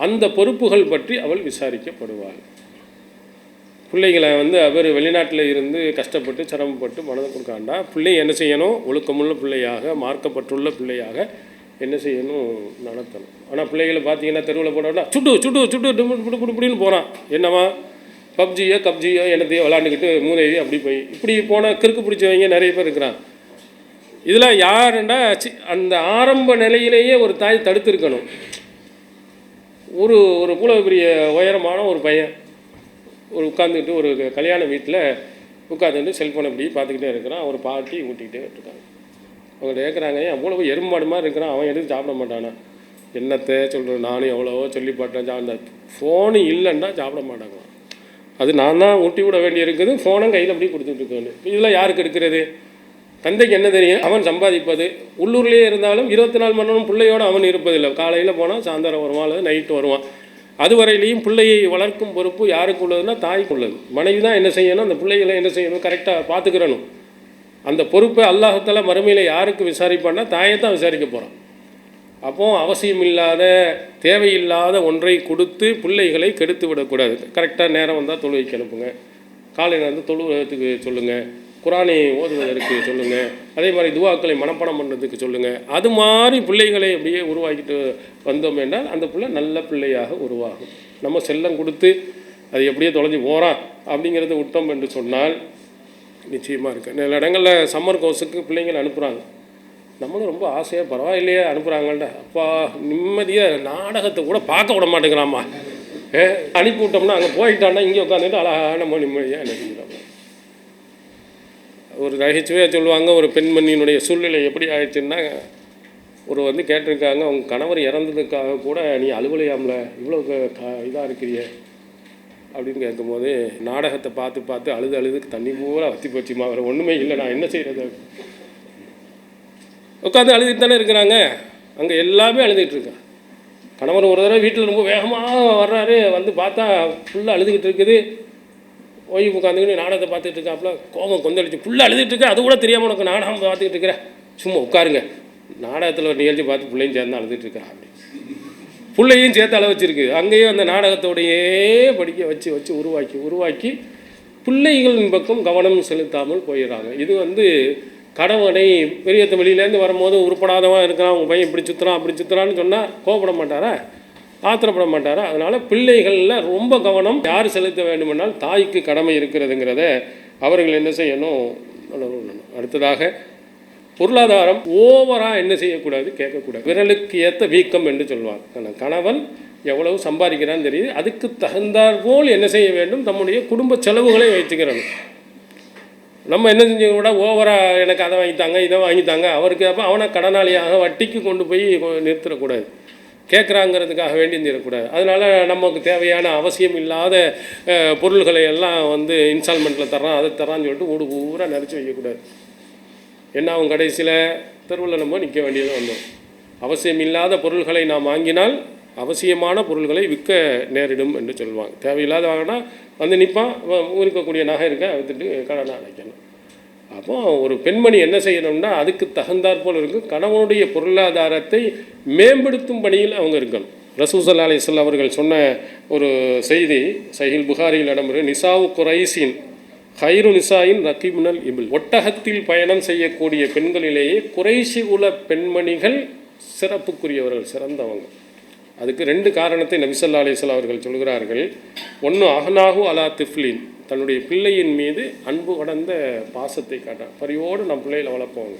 [SPEAKER 1] அந்த பொறுப்புகள் பற்றி அவள் விசாரிக்கப்படுவாள். பிள்ளைகளை அவர் வெளிநாட்டில் இருந்து கஷ்டப்பட்டு சிரமப்பட்டு மனதை கொடுக்காண்டா, பிள்ளை என்ன செய்யணும், ஒழுக்கமுள்ள பிள்ளையாக மார்க்கப்பட்டுள்ள பிள்ளையாக என்ன செய்யணும், நடத்தணும். ஆனால் பிள்ளைகளை பார்த்தீங்கன்னா தெருவில் போனோம்னா சுட்டு சுட்டு சுட்டு இப்படின்னு போகிறான், என்னவா கப்ஜியோ என்னத்தையோ விளாண்டுக்கிட்டு மூதேவி அப்படி போய் இப்படி போனால் கிறுக்கு பிடிச்சவங்க நிறைய பேர் இருக்கிறான். இதில் யாருண்டா அந்த ஆரம்ப நிலையிலேயே ஒரு தாய் தடுத்துருக்கணும். ஒரு ஒரு கூட பெரிய உயரமான ஒரு பையன் உட்காந்துக்கிட்டு ஒரு கல்யாண வீட்டில் உட்காந்துட்டு செல்ஃபோனை இப்படி பார்த்துக்கிட்டே இருக்கிறான், ஒரு பாட்டி ஊட்டிக்கிட்டே இருக்காங்க. அவங்க கேட்குறாங்க, அவ்வளோ எறும்பாடு மாதிரி இருக்கிறான், அவன் எதுவும் சாப்பிட மாட்டானா? என்னத்தை சொல்கிறேன், நானும் எவ்வளவோ சொல்லி பார்த்தேன், அந்த ஃபோனு இல்லைன்னா சாப்பிட மாட்டாங்க. அது நான் தான் ஊட்டி விட வேண்டியிருக்குது, ஃபோனும் கையில் அப்படி கொடுத்துட்ருக்கேன். இதில் யாருக்கு எடுக்கிறது? தந்தைக்கு என்ன தெரியும், அவன் சம்பாதிப்பது. உள்ளூர்லேயே இருந்தாலும் 24 மணி நேரம் பிள்ளையோடு அவன் இருப்பதில்லை. காலையில் போனால் சாயந்தரம் வருவான் அல்லது நைட்டு வருவான். அதுவரையிலையும் பிள்ளையை வளர்க்கும் பொறுப்பு யாருக்கு உள்ளதுன்னா தாய்க்கு உள்ளது. மனைவி தான் என்ன செய்யணும், அந்த பிள்ளைகளை என்ன செய்யணும், கரெக்டாக பார்த்துக்கிறணும். அந்த பொறுப்பை அல்லாஹ்தாலா மறுமையில் யாருக்கு விசாரிப்பான்னா தாயை தான் விசாரிக்க போகிறான். அப்போது அவசியம் இல்லாத தேவையில்லாத ஒன்றை கொடுத்து பிள்ளைகளை கெடுத்து விடக்கூடாது. கரெக்டாக நேரம் வந்தால் தொழுகைக்கு அனுப்புங்க, காலையில் வந்து தொழுவதற்கு சொல்லுங்கள், குரானை ஓதுவதற்கு சொல்லுங்கள், அதே மாதிரி துவாக்களை மனப்பாடம் பண்ணுறதுக்கு சொல்லுங்கள். அது மாதிரி பிள்ளைகளை அப்படியே உருவாக்கிட்டு வந்தோம் என்றால் அந்த பிள்ளை நல்ல பிள்ளையாக உருவாகும். நம்ம செல்லம் கொடுத்து அது எப்படியே தொலைஞ்சி போகிறான் அப்படிங்கிறத விட்டோம் என்று சொன்னால் நிச்சயமாக இருக்குது. சில இடங்களில் சம்மர் கோர்ஸுக்கு பிள்ளைங்களை அனுப்புகிறாங்க, நம்மளும் ரொம்ப ஆசையாக பரவாயில்லையே அனுப்புகிறாங்கள்ட, அப்பா நிம்மதியாக நாடகத்தை கூட பார்க்க விட மாட்டேங்கிறாம்மா, அனுப்பி விட்டோம்னா அங்கே போயிட்டான்னா இங்கே உட்காந்துட்டு அழகாக நம்ம நிம்மதியாக நினைக்கிறோம். ஒரு நகைச்சுவையாக சொல்லுவாங்க, ஒரு பெண்மணியினுடைய சூழ்நிலை எப்படி ஆயிடுச்சுன்னா, ஒரு கேட்டிருக்காங்க, அவங்க கணவர் இறந்ததுக்காக கூட நீ அலுவலையாமல இவ்வளோ இதாக இருக்கிறிய அப்படின்னு கேட்கும்போது, நாடகத்தை பார்த்து பார்த்து அழுது தண்ணி பூரா வத்தி போச்சுமா, வேறு ஒன்றுமே இல்லை, நான் என்ன செய்கிறது, உட்காந்து அழுதுட்டு தானே இருக்கிறாங்க. அங்கே எல்லாமே அழுதுகிட்ருக்கான். கணவர் ஒரு தடவை வீட்டில் ரொம்ப வேகமாக வர்றாரு, வந்து பார்த்தா ஃபுல்லாக அழுதுகிட்டு இருக்குது. ஓய்வு உட்காந்துக்கிட்டு நாடகத்தை பார்த்துட்டு இருக்காப்புல, கோபம் கொந்தளிச்சு ஃபுல்லாக அழுதுகிட்டு அது கூட தெரியாமல் உனக்கு நாடகம் பார்த்துக்கிட்டு இருக்கிறேன், சும்மா உட்காருங்க. நாடகத்தில் ஒரு நிகழ்ச்சி பார்த்து பிள்ளையும் சேர்ந்து அழுதுட்டு இருக்கிறா, அப்படி பிள்ளையும் சேர்த்து அழ வச்சிருக்கு. அங்கேயும் அந்த நாடகத்தோடையே படிக்க வச்சு உருவாக்கி பிள்ளைகளின் பக்கம் கவனம் செலுத்தாமல் போயிடுறாங்க. இது கணவனை பெரிய வெளியிலேருந்து வரும்போது உருப்படாதவன் இருக்கிறான், உங்கள் பையன் இப்படி சுற்றுறான் அப்படி சுற்றுறான்னு சொன்னால் கோவப்பட மாட்டாரா, ஆத்திரப்பட மாட்டாரா? அதனால் பிள்ளைகளில் ரொம்ப கவனம் யார் செலுத்த வேண்டுமென்றால் தாய்க்கு கடமை இருக்கிறதுங்கிறத அவர்கள் என்ன செய்யணும். அடுத்ததாக பொருளாதாரம் ஓவராக என்ன செய்யக்கூடாது, கேட்கக்கூடாது. விரலுக்கு ஏற்ற வீக்கம் என்று சொல்வார். கணவன் எவ்வளவு சம்பாதிக்கிறான்னு தெரியுது, அதுக்கு தகுந்தாற்போல் என்ன செய்ய வேண்டும், தம்முடைய குடும்ப செலவுகளை வைத்துக்கிறணும். நம்ம என்ன செஞ்ச கூட ஓவராக எனக்கு அதை வாங்கித்தாங்க இதை வாங்கித்தாங்க, அவருக்கு அப்போ அவனை கடனாளியாக வட்டிக்கு கொண்டு போய் நிறுத்திடக்கூடாது, கேட்குறாங்கிறதுக்காக வேண்டி நிறுத்தக்கூடாது. அதனால் நமக்கு தேவையான அவசியம் இல்லாத பொருள்களை எல்லாம் இன்ஸ்டால்மெண்ட்டில் தர்றான் அதை தர்றான்னு சொல்லிட்டு ஊடு பூரா நினச்சி வைக்கக்கூடாது. என்ன அவங்க கடைசியில் தெருவில் நம்ம நிற்க வேண்டியது வந்தோம். அவசியம் இல்லாத பொருள்களை நாம் வாங்கினால் அவசியமான பொருள்களை விற்க நேரிடும் என்று சொல்லுவாங்க. தேவையில்லாத வாங்கினா நிற்பான், இருக்கக்கூடிய நகை இருக்க விற்றுட்டு கடனை அடைக்கணும். அப்போ ஒரு பெண்மணி என்ன செய்யணும்னா அதுக்கு தகுந்தாற்போல் இருக்கும், கணவனுடைய பொருளாதாரத்தை மேம்படுத்தும் பணியில் அவங்க இருக்கணும். ரசூல் ஸல்லல்லாஹு அலைஹி வஸல்லம் அவர்கள் சொன்ன ஒரு செய்தி சஹீஹ் புகாரியில் இடம்பெறும், நிசாவு குரைசின் ஹைரு நிசாயின் ரகீபுனல் இபில், ஒட்டகத்தில் பயணம் செய்யக்கூடிய பெண்களிலேயே குறைஷி குல பெண்மணிகள் சிறப்புக்குரியவர்கள், சிறந்தவங்க. அதுக்கு 2 காரணத்தை நபி ஸல்லல்லாஹு அலைஹி வஸல்லம் அவர்கள் சொல்கிறார்கள். ஒன்று, அஹ்னாஹு அலா திஃப்லின், தன்னுடைய பிள்ளையின் மீது அன்பு கடந்த பாசத்தை காட்டான், பரியோடு நம் பிள்ளைகளை வளர்ப்பவங்க.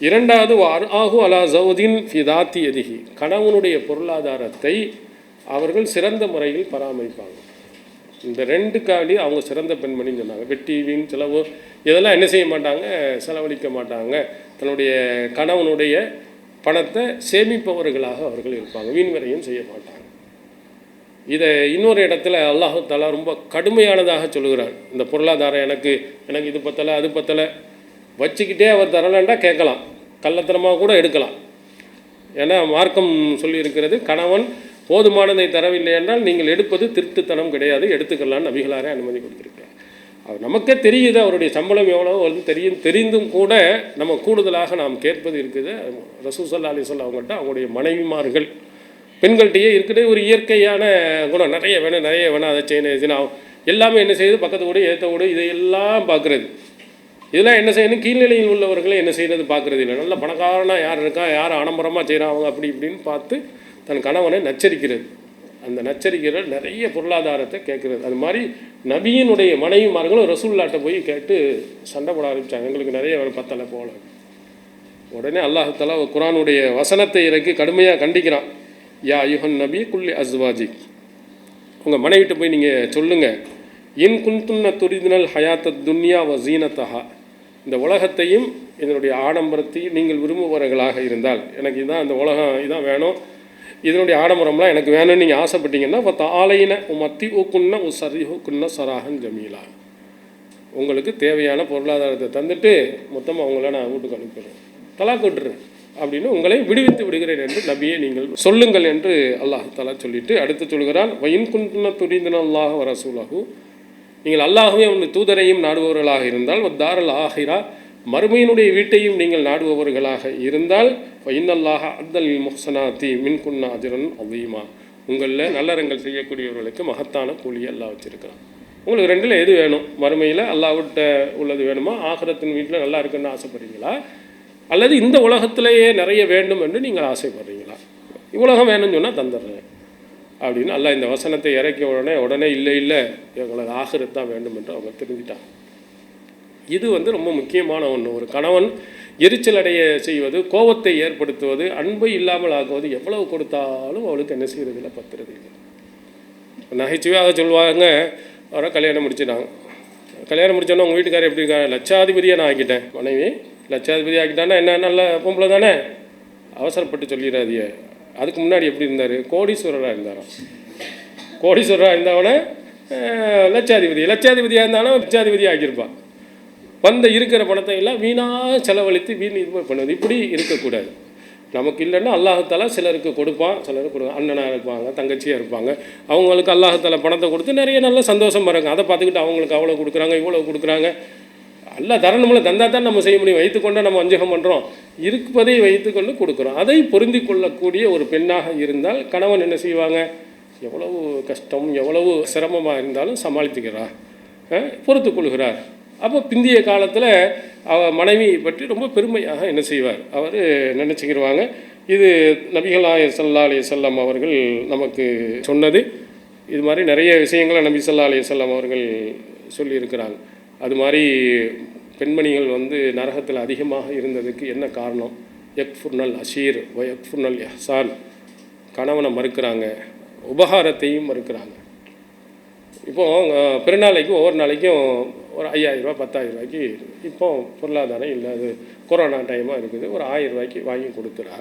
[SPEAKER 1] 2வது, அர்ஆஹு அலா ஜௌதின் ஃபி தாத்தி யதிஹி, கணவனுடைய பொருளாதாரத்தை அவர்கள் சிறந்த முறையில் பராமரிப்பாங்க. இந்த 2க்காண்டி அவங்க சிறந்த பெண்மணின்னு சொன்னாங்க. வெட்டி வீண் செலவு இதெல்லாம் என்ன செய்ய மாட்டாங்க, செலவழிக்க மாட்டாங்க. தன்னுடைய கணவனுடைய பணத்தை சேமிப்பவர்களாக அவர்கள் இருப்பாங்க, வீண் விரையும் செய்ய மாட்டாங்க. இதை இன்னொரு இடத்துல அல்லாஹ் தஆலா ரொம்ப கடுமையானதாக சொல்லுகிறார். இந்த பொருளாதாரம் எனக்கு இது பத்தலை அது பத்தலை வச்சுக்கிட்டே அவர் தரலான்டா கேட்கலாம், கள்ளத்தனமாக கூட எடுக்கலாம். ஏன்னா மார்க்கம் சொல்லியிருக்கிறது, கணவன் போதுமானதை தரவில்லை என்றால் நீங்கள் எடுப்பது திருட்டுத்தனம் கிடையாது, எடுத்துக்கலான்னு நபிகளாரே அனுமதி கொடுத்துருக்காங்க. அவர் நமக்கே தெரியுது அவருடைய சம்பளம் எவ்வளோ வந்து தெரிந்தும் கூட நம்ம கூடுதலாக நாம் கேட்பது இருக்குது. ரசூல் ஸல்லல்லாஹு அலைஹி வஸல்லம் அவங்கள்ட்ட அவங்களுடைய மனைவிமார்கள் பெண்கள்கிட்டயே இருக்கிற ஒரு இயற்கையான குணம், நிறைய வேணும் அதை செய்யணும் எல்லாமே என்ன செய்யுது, பக்கத்து கூட ஏற்ற கூட இதையெல்லாம் பார்க்குறது. இதெல்லாம் என்ன செய்யணும், கீழ்நிலையில் உள்ளவர்களை என்ன செய்கிறது பார்க்குறது இல்லை. நல்ல பணக்காரனாக யார் இருக்கா, யார் ஆடம்பரமாக செய்கிறான் அவங்க அப்படி இப்படின்னு பார்த்து தன் கணவனை நச்சரிக்கிறது. அந்த நச்சரிக்கிற நிறைய பொருளாதாரத்தை கேட்குறது. அது மாதிரி நபியினுடைய மனைவிமார்களும் ரசூலுல்லாஹ்ட்ட போய் கேட்டு சண்டை போட ஆரம்பித்தாங்க, எங்களுக்கு நிறைய பத்தலை போல. உடனே அல்லாஹ் தஆலா குர்ஆனுடைய வசனத்தை இறக்கி கடுமையாக கண்டிக்கிறான். யா அய்யுஹன் நபி குல்லி அஸ்வாஜிக், உங்கள் மனைவிட்ட போய் நீங்கள் சொல்லுங்கள், இன் குன்துன்ன துரிதுனல் ஹயாத்தத் துன்யா வ ஸீனத்தஹா, இந்த உலகத்தையும் இதனுடைய ஆடம்பரத்தையும் நீங்கள் விரும்புபவர்களாக இருந்தால், எனக்கு இதுதான் இந்த உலகம் இதான் வேணும், இதனுடைய ஆடம்பரம்லாம் எனக்கு வேணும்னு நீங்கள் ஆசைப்பட்டீங்கன்னா ஆலையின மத்தி ஊக்குன்னா சரிஹுக்குன்ன சராஹன் ஜமீலா, உங்களுக்கு தேவையான பொருளாதாரத்தை தந்துட்டு மொத்தமாக அவங்கள நான் வீட்டுக்கு அனுப்பிடுறேன், தலாக் விட்டுறேன் அப்படின்னு உங்களை விடுவித்து விடுகிறேன் என்று நபியை நீங்கள் சொல்லுங்கள் என்று அல்லாஹ் தஆலா சொல்லிட்டு அடுத்து சொல்கிறான். வயின் குன்துன்ன துரிதுன அல்லாஹ் வ ரசூலஹு, நீங்கள் அல்லாஹ்வே அவனுடைய தூதரையும் நாடுபவர்களாக இருந்தால் தாரல் ஆஹிரா, மறுமையினுடைய வீட்டையும் நீங்கள் நாடுபவர்களாக இருந்தால் ஃபைனல்லாஹ அத்தல் முஹ்சனாத்தி மின் குன்னா அஜ்ரன் அஸீமா, உங்களில் நல்லறங்கள் செய்யக்கூடியவர்களுக்கு மகத்தான கூலியை அல்லாஹ் வச்சிருக்கிறான். உங்களுக்கு ரெண்டில் எது வேணும், மறுமையில் அல்லாஹ்விட்ட உள்ளது வேணுமா, ஆகிரத்தின் வீட்டில் நல்லா இருக்குன்னு ஆசைப்படுறீங்களா, அல்லது இந்த உலகத்திலேயே நிறைய வேண்டும் என்று நீங்கள் ஆசைப்படுறீங்களா? உலகம் வேணும்னு சொன்னால் தந்துடுறேன் அப்படின்னு அல்லாஹ் இந்த வசனத்தை இறக்கிய உடனே இல்லை எங்களுக்கு ஆகிரத் தான் வேண்டும் என்று அவங்க தெரிஞ்சிட்டாங்க. இது வந்து ரொம்ப முக்கியமான ஒன்று. ஒரு கணவன் எரிச்சல் அடைய செய்வது, கோபத்தை ஏற்படுத்துவது, அன்பை இல்லாமல் ஆக்குவது, எவ்வளவு கொடுத்தாலும் அவளுக்கு என்ன செய்கிறதில்ல, பத்துறது இல்லை. நகைச்சுவையாக சொல்லுவாங்க, அவரை கல்யாணம் முடிச்சுட்டாங்க. கல்யாணம் முடிச்சோன்னா உங்கள் வீட்டுக்காரர் எப்படி இருக்காரு, லட்சாதிபதியாக நான் ஆக்கிட்டேன், மனைவி லட்சாதிபதி ஆக்கிட்டான்னா என்ன நல்ல பொம்பளை தானே, அவசரப்பட்டு சொல்லிடாதிய. அதுக்கு முன்னாடி எப்படி இருந்தார், கோடீஸ்வரராக இருந்தாராம். கோடீஸ்வரராக இருந்தவனே லட்சாதிபதியாக இருந்தாலும் லட்சாதிபதியாக ஆக்கியிருப்பான். வந்த இருக்கிற பணத்தை எல்லாம் வீணாக செலவழித்து இது பண்ணுவது, இப்படி இருக்கக்கூடாது. நமக்கு இல்லைன்னா அல்லாஹ் தஆலா சிலருக்கு கொடுப்பான், சிலருக்கு கொடுப்பான். அண்ணனாக இருப்பாங்க, தங்கச்சியாக இருப்பாங்க, அவங்களுக்கு அல்லாஹ் தஆலா பணத்தை கொடுத்து நிறைய நல்ல சந்தோஷம் வராங்க. அதை பார்த்துக்கிட்டு அவங்களுக்கு அவ்வளோ கொடுக்குறாங்க, இவ்வளோ கொடுக்குறாங்க. எல்லாம் தரணும்ல, தந்தால் தான் நம்ம செய்ய முடியும். வைத்துக்கொண்டு நம்ம வஞ்சகம் பண்ணுறோம், இருப்பதை வைத்துக்கொண்டு கொடுக்குறோம். அதை பொருந்தி கொள்ளக்கூடிய ஒரு பெண்ணாக இருந்தால் கணவன் என்ன செய்வாங்க, எவ்வளவு கஷ்டம் எவ்வளவு சிரமமாக இருந்தாலும் சமாளித்துக்கிறா, பொறுத்து கொள்கிறார். அப்போ பிந்திய காலத்தில் மனைவி பற்றி ரொம்ப பெருமையாக என்ன செய்வார், அவர் நினச்சிக்கிடுவாங்க. இது நபிகள் நாயகம் ஸல்லல்லாஹு அலைஹி வஸல்லம் அவர்கள் நமக்கு சொன்னது. இது மாதிரி நிறைய விஷயங்களை நபி ஸல்லல்லாஹு அலைஹி வஸல்லம் அவர்கள் சொல்லியிருக்கிறாங்க. அது மாதிரி பெண்மணிகள் வந்து நரகத்தில் அதிகமாக இருந்ததுக்கு என்ன காரணம், யக்ஃபுர்னல் அஷீர் வ யக்ஃபுர்னல் இஹ்சான், கணவனை மறுக்கிறாங்க, உபகாரத்தையும் மறுக்கிறாங்க. இப்போது பெருநாளைக்கு ஒவ்வொரு நாளைக்கும் ஒரு 5000 ரூபா 10,000 ரூபாய்க்கு இப்போ பொருளாதாரம் இல்லை, அது கொரோனா டைமாக இருக்குது, ஒரு 1000 ரூபாய்க்கு வாங்கி கொடுத்துறா.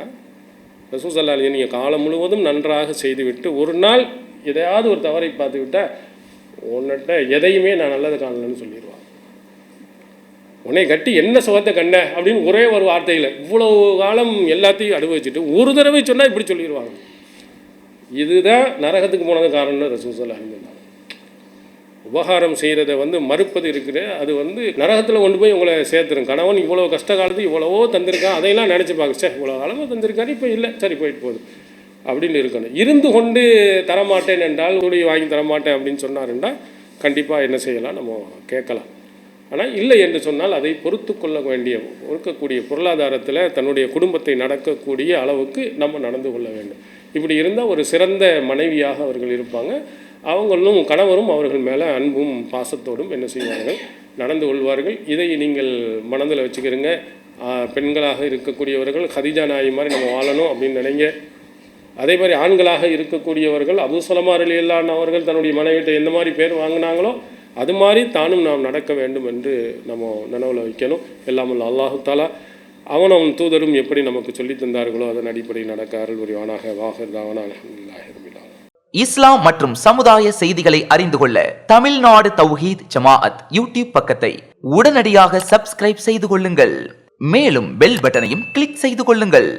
[SPEAKER 1] ரசூல் ஸல்லல்லாஹு அலைஹி வஸல்லம் நீங்கள் காலம் முழுவதும் நன்றாக செய்துவிட்டு ஒரு நாள் எதையாவது ஒரு தவறை பார்த்து விட்டால் உன்னிட்ட எதையுமே நான் நல்லது காணலன்னு சொல்லிடுவான். உன்னை கட்டி என்ன சுகத்தை கண்ட அப்படின்னு ஒரே ஒரு வார்த்தையில் இவ்வளவு காலம் எல்லாத்தையும் அனுபவிச்சுட்டு ஒரு தடவை சொன்னால் இப்படி சொல்லிடுவாங்க. இதுதான் நரகத்துக்கு போனது காரணம்னு ரசூல் ஸல்லல்லாஹு அலைஹி வஸல்லம். உபகாரம் செய்கிறத வந்து மறுப்பது இருக்குது, அது வந்து நரகத்தில் கொண்டு போய் உங்களை சேர்த்துரும். கணவன் இவ்வளோ கஷ்ட காலத்துக்கு இவ்வளவோ தந்திருக்கான், அதையெல்லாம் நினச்சி பார்க்க, சரி இவ்வளோ காலமாக தந்திருக்காரு, இப்போ இல்லை, சரி போயிட்டு போகுது அப்படின்னு இருக்கணும். இருந்து கொண்டு தரமாட்டேன் என்றால், கூலி வாங்கி தரமாட்டேன் அப்படின்னு சொன்னாருன்னா கண்டிப்பாக என்ன செய்யலாம், நம்ம கேட்கலாம். ஆனால் இல்லை என்று சொன்னால் அதை பொறுத்து கொள்ள வேண்டிய இருக்கக்கூடிய பொருளாதாரத்தில் தன்னுடைய குடும்பத்தை நடக்கக்கூடிய அளவுக்கு நம்ம நடந்து கொள்ள வேண்டும். இப்படி இருந்தால் ஒரு சிறந்த மனைவியாக அவர்கள் இருப்பாங்க. அவங்களும் கணவரும் அவர்கள் மேலே அன்பும் பாசத்தோடும் என்ன செய்வார்கள், நடந்து கொள்வார்கள். இதை நீங்கள் மனதில் வச்சுக்கிறங்க. பெண்களாக இருக்கக்கூடியவர்கள் ஹதீஜா நாயகி மாதிரி நம்ம வாழணும் அப்படின்னு நினைங்க. அதே மாதிரி ஆண்களாக இருக்கக்கூடியவர்கள் அபூ ஸலமா ரலியல்லாஹு அன்ஹு அவர்கள் தன்னுடைய மனைவிட்ட எந்த மாதிரி பேர் வாங்கினாங்களோ அது மாதிரி தானும் நாம் நடக்க வேண்டும் என்று நம்ம நினைவில் வைக்கணும். எல்லாம் அல்லாஹு தஆலா அவன் தூதரும் எப்படி நமக்கு சொல்லி தந்தார்களோ அதன் அடிப்படையில் நடக்க அருள் புரிவானாக. வாஹிர் தஅவானா அல்ஹம்துலில்லாஹி ரப்பில் ஆலமீன்.
[SPEAKER 2] இஸ்லாம் மற்றும் சமுதாய செய்திகளை அறிந்து கொள்ள தமிழ்நாடு தௌஹீத் ஜமாஅத் யூடியூப் பக்கத்தை உடனடியாக சப்ஸ்கிரைப் செய்து கொள்ளுங்கள். மேலும் பெல் பட்டனையும் கிளிக் செய்து கொள்ளுங்கள்.